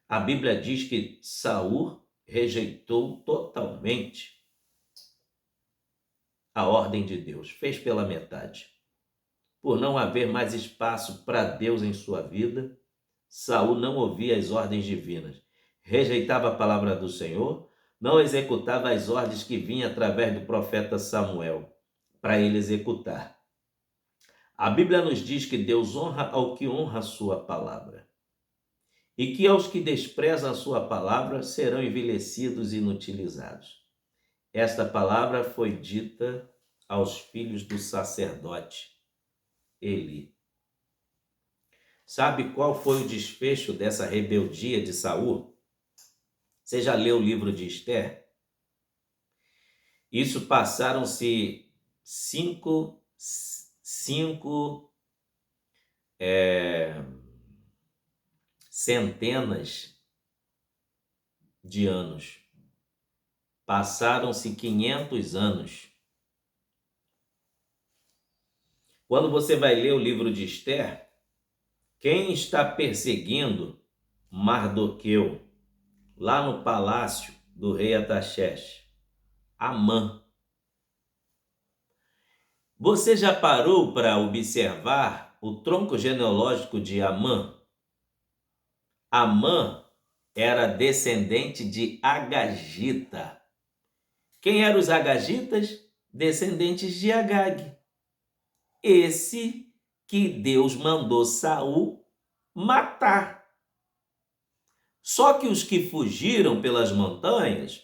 a Bíblia diz que Saul rejeitou totalmente a ordem de Deus, fez pela metade. Por não haver mais espaço para Deus em sua vida, Saul não ouvia as ordens divinas, rejeitava a palavra do Senhor, não executava as ordens que vinham através do profeta Samuel para ele executar. A Bíblia nos diz que Deus honra ao que honra a sua palavra e que aos que desprezam a sua palavra serão envelhecidos e inutilizados. Esta palavra foi dita aos filhos do sacerdote Eli. Sabe qual foi o desfecho dessa rebeldia de Saul? Você já leu o livro de Esther? Isso passaram-se cinco centenas de anos. Passaram-se 500 anos. Quando você vai ler o livro de Esther, quem está perseguindo Mardoqueu lá no palácio do rei Ataxerxes? Amã. Você já parou para observar o tronco genealógico de Amã? Amã era descendente de Agagita. Quem eram os Agagitas? Descendentes de Agag. Esse que Deus mandou Saul matar. Só que os que fugiram pelas montanhas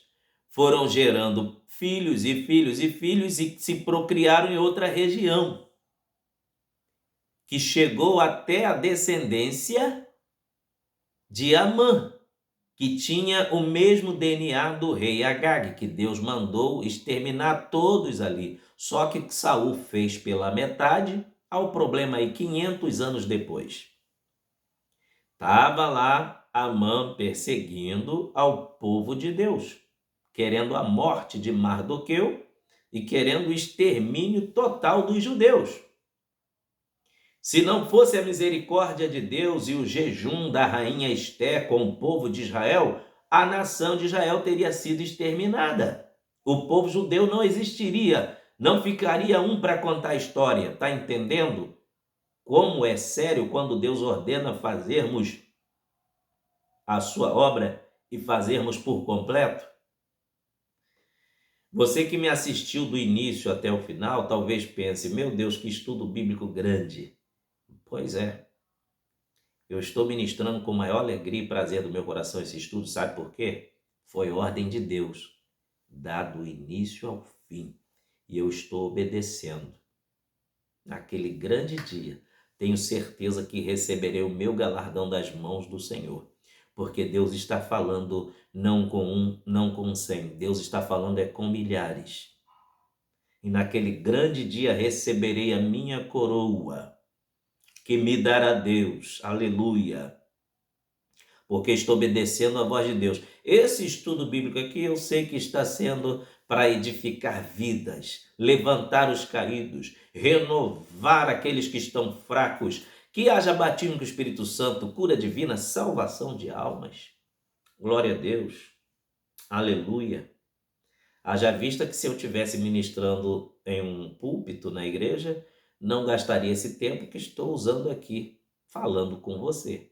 foram gerando filhos e filhos e filhos e se procriaram em outra região, que chegou até a descendência de Amã, que tinha o mesmo DNA do rei Agag, que Deus mandou exterminar todos ali. Só que Saul fez pela metade, ao problema aí 500 anos depois. Estava lá Amã perseguindo ao povo de Deus, querendo a morte de Mardoqueu e querendo o extermínio total dos judeus. Se não fosse a misericórdia de Deus e o jejum da rainha Esté com o povo de Israel, a nação de Israel teria sido exterminada. O povo judeu não existiria, não ficaria um para contar a história. Está entendendo como é sério quando Deus ordena fazermos a sua obra e fazermos por completo? Você que me assistiu do início até o final, talvez pense, meu Deus, que estudo bíblico grande. Pois é. Eu estou ministrando com maior alegria e prazer do meu coração esse estudo, sabe por quê? Foi ordem de Deus, dado o início ao fim, e eu estou obedecendo. Naquele grande dia, tenho certeza que receberei o meu galardão das mãos do Senhor, porque Deus está falando não com um, não com 100, Deus está falando com milhares. E naquele grande dia receberei a minha coroa, que me dará Deus, aleluia, porque estou obedecendo a voz de Deus. Esse estudo bíblico aqui eu sei que está sendo para edificar vidas, levantar os caídos, renovar aqueles que estão fracos, que haja batismo com o Espírito Santo, cura divina, salvação de almas. Glória a Deus, aleluia. Haja vista que se eu estivesse ministrando em um púlpito na igreja, não gastaria esse tempo que estou usando aqui, falando com você.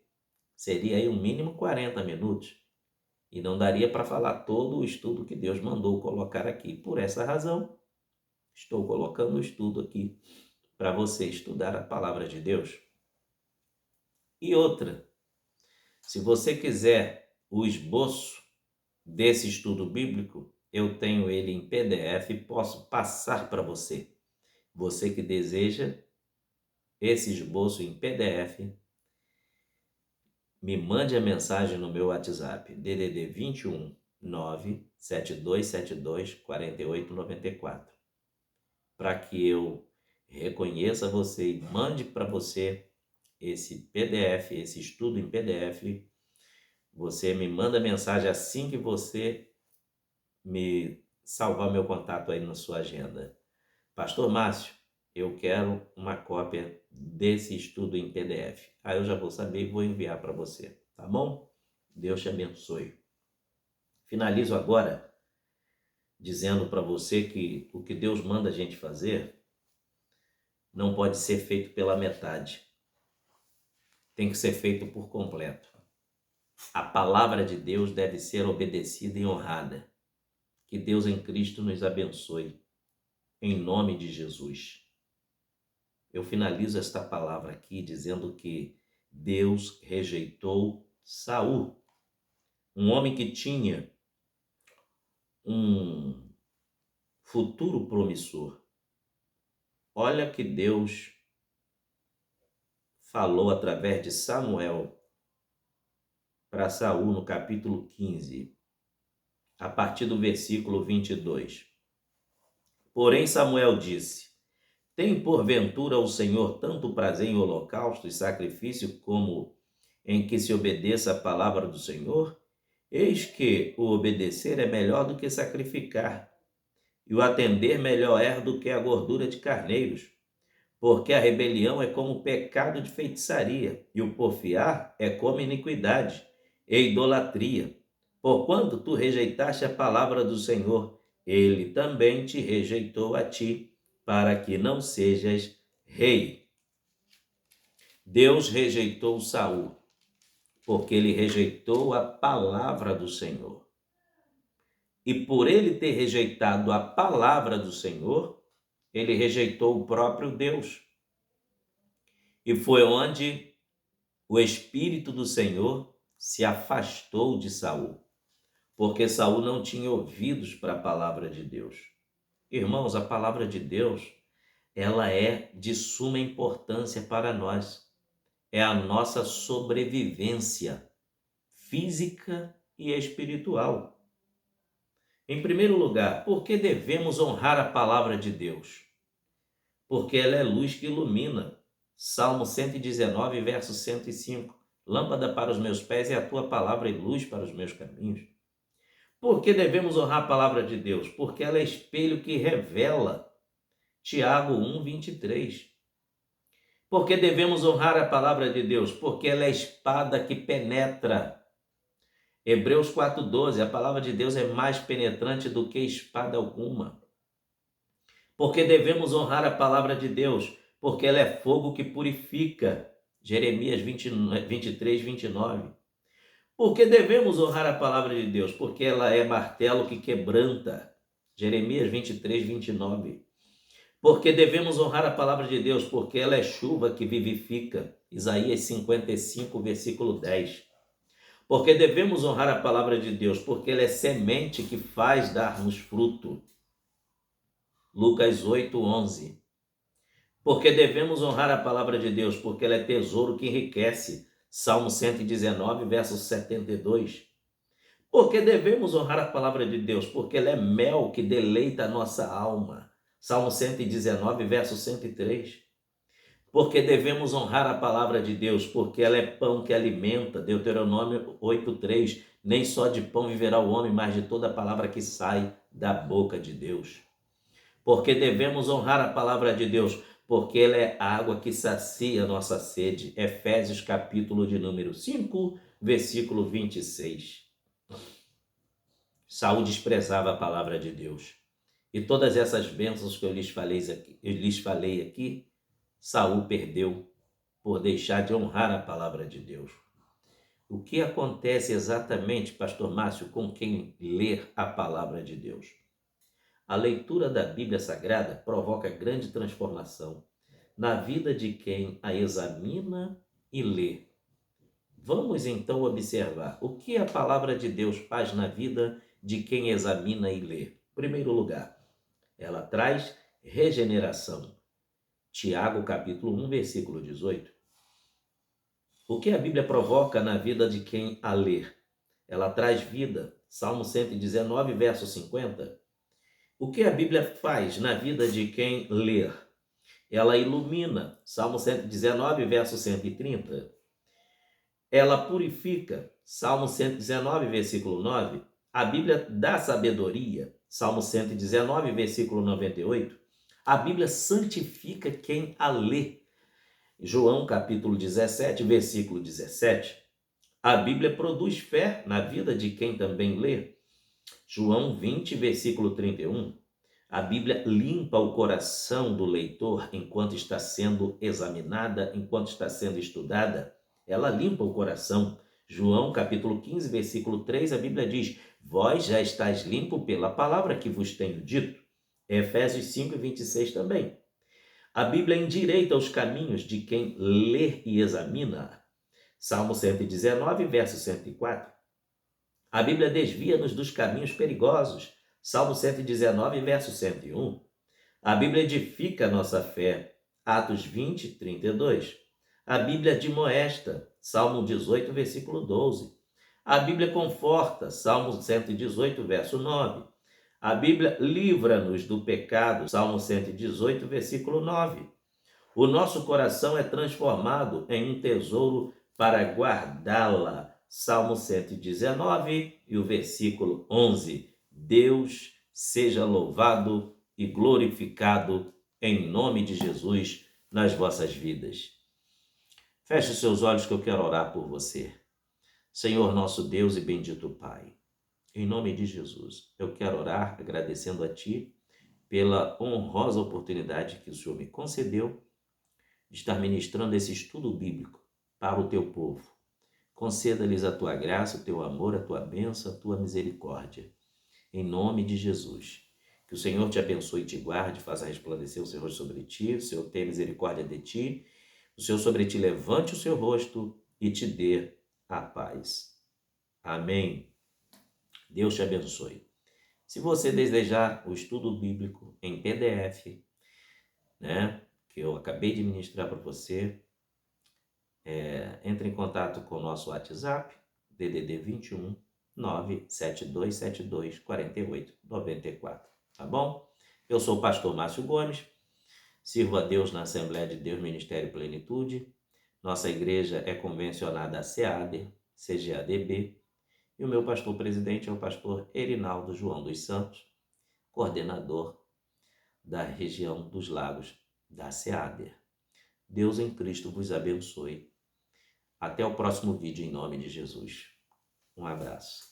Seria aí o mínimo 40 minutos. E não daria para falar todo o estudo que Deus mandou colocar aqui. Por essa razão, estou colocando o estudo aqui para você estudar a palavra de Deus. E outra, se você quiser o esboço desse estudo bíblico, eu tenho ele em PDF e posso passar para você. Você que deseja esse esboço em PDF, me mande a mensagem no meu WhatsApp, DDD 21 97272 4894, para que eu reconheça você e mande para você esse PDF, esse estudo em PDF. Você me manda mensagem assim que você me salvar meu contato aí na sua agenda. Pastor Márcio, eu quero uma cópia desse estudo em PDF. Aí eu já vou saber e vou enviar para você, tá bom? Deus te abençoe. Finalizo agora dizendo para você que o que Deus manda a gente fazer não pode ser feito pela metade. Tem que ser feito por completo. A palavra de Deus deve ser obedecida e honrada. Que Deus em Cristo nos abençoe. Em nome de Jesus. Eu finalizo esta palavra aqui dizendo que Deus rejeitou Saul, um homem que tinha um futuro promissor. Olha que Deus falou através de Samuel para Saul no capítulo 15, a partir do versículo 22. Porém Samuel disse: tem porventura o Senhor tanto prazer em holocausto e sacrifício como em que se obedeça a palavra do Senhor? Eis que o obedecer é melhor do que sacrificar, e o atender melhor é do que a gordura de carneiros. Porque a rebelião é como o pecado de feitiçaria, e o porfiar é como iniquidade e idolatria. Porquanto tu rejeitaste a palavra do Senhor, ele também te rejeitou a ti, para que não sejas rei. Deus rejeitou Saul, porque ele rejeitou a palavra do Senhor. E por ele ter rejeitado a palavra do Senhor, ele rejeitou o próprio Deus. E foi onde o Espírito do Senhor se afastou de Saul, porque Saul não tinha ouvidos para a palavra de Deus. Irmãos, a palavra de Deus, ela é de suma importância para nós. É a nossa sobrevivência física e espiritual. Em primeiro lugar, por que devemos honrar a palavra de Deus? Porque ela é luz que ilumina. Salmo 119, verso 105. Lâmpada para os meus pés é a tua palavra e luz para os meus caminhos. Por que devemos honrar a palavra de Deus? Porque ela é espelho que revela. Tiago 1, 23. Por que devemos honrar a palavra de Deus? Porque ela é espada que penetra. Hebreus 4:12, a palavra de Deus é mais penetrante do que espada alguma. Porque devemos honrar a palavra de Deus, porque ela é fogo que purifica. Jeremias 23, 29. Porque devemos honrar a palavra de Deus, porque ela é martelo que quebranta. Jeremias 23, 29. Porque devemos honrar a palavra de Deus, porque ela é chuva que vivifica. Isaías 55, versículo 10. Porque devemos honrar a palavra de Deus, porque ela é semente que faz darmos fruto. Lucas 8, 11. Porque devemos honrar a palavra de Deus, porque ela é tesouro que enriquece. Salmo 119, verso 72. Porque devemos honrar a palavra de Deus, porque ela é mel que deleita a nossa alma. Salmo 119, verso 103. Porque devemos honrar a palavra de Deus, porque ela é pão que alimenta. Deuteronômio 8:3. Nem só de pão viverá o homem, mas de toda a palavra que sai da boca de Deus. Porque devemos honrar a palavra de Deus, porque ela é a água que sacia a nossa sede. Efésios capítulo de número 5, versículo 26. Saul desprezava a palavra de Deus. E todas essas bênçãos que eu lhes falei aqui, Saul perdeu por deixar de honrar a palavra de Deus. O que acontece exatamente, pastor Márcio, com quem lê a palavra de Deus? A leitura da Bíblia Sagrada provoca grande transformação na vida de quem a examina e lê. Vamos então observar o que a palavra de Deus faz na vida de quem examina e lê. Em primeiro lugar, ela traz regeneração. Tiago capítulo 1, versículo 18. O que a Bíblia provoca na vida de quem a lê? Ela traz vida. Salmo 119, verso 50. O que a Bíblia faz na vida de quem lê? Ela ilumina. Salmo 119, verso 130. Ela purifica. Salmo 119, versículo 9. A Bíblia dá sabedoria. Salmo 119, versículo 98. A Bíblia santifica quem a lê. João capítulo 17, versículo 17. A Bíblia produz fé na vida de quem também lê. João 20, versículo 31. A Bíblia limpa o coração do leitor enquanto está sendo examinada, enquanto está sendo estudada. Ela limpa o coração. João capítulo 15, versículo 3, a Bíblia diz: vós já estáis limpo pela palavra que vos tenho dito. Efésios 5, 26 também. A Bíblia endireita os caminhos de quem lê e examina. Salmo 119, verso 104. A Bíblia desvia-nos dos caminhos perigosos. Salmo 119, verso 101. A Bíblia edifica a nossa fé. Atos 20, 32. A Bíblia admoesta. Salmo 18, versículo 12. A Bíblia conforta. Salmo 118, verso 9. A Bíblia livra-nos do pecado. Salmo 118, versículo 9. O nosso coração é transformado em um tesouro para guardá-la. Salmo 119 e o versículo 11. Deus seja louvado e glorificado em nome de Jesus nas vossas vidas. Feche os seus olhos que eu quero orar por você. Senhor nosso Deus e bendito Pai, em nome de Jesus, eu quero orar agradecendo a Ti pela honrosa oportunidade que o Senhor me concedeu de estar ministrando esse estudo bíblico para o Teu povo. Conceda-lhes a Tua graça, o Teu amor, a Tua bênção, a Tua misericórdia. Em nome de Jesus. Que o Senhor te abençoe e te guarde, faça resplandecer o seu rosto sobre ti, o Senhor tenha misericórdia de ti, o Senhor sobre ti levante o seu rosto e te dê a paz. Amém. Deus te abençoe. Se você desejar o estudo bíblico em PDF, que eu acabei de ministrar para você, entre em contato com o nosso WhatsApp, DDD 21 97272 4894, tá bom? Eu sou o pastor Márcio Gomes, sirvo a Deus na Assembleia de Deus Ministério Plenitude. Nossa igreja é convencionada a SEADER, CGADB, e o meu pastor presidente é o pastor Erinaldo João dos Santos, coordenador da região dos Lagos da SEADER. Deus em Cristo vos abençoe. Até o próximo vídeo em nome de Jesus. Um abraço.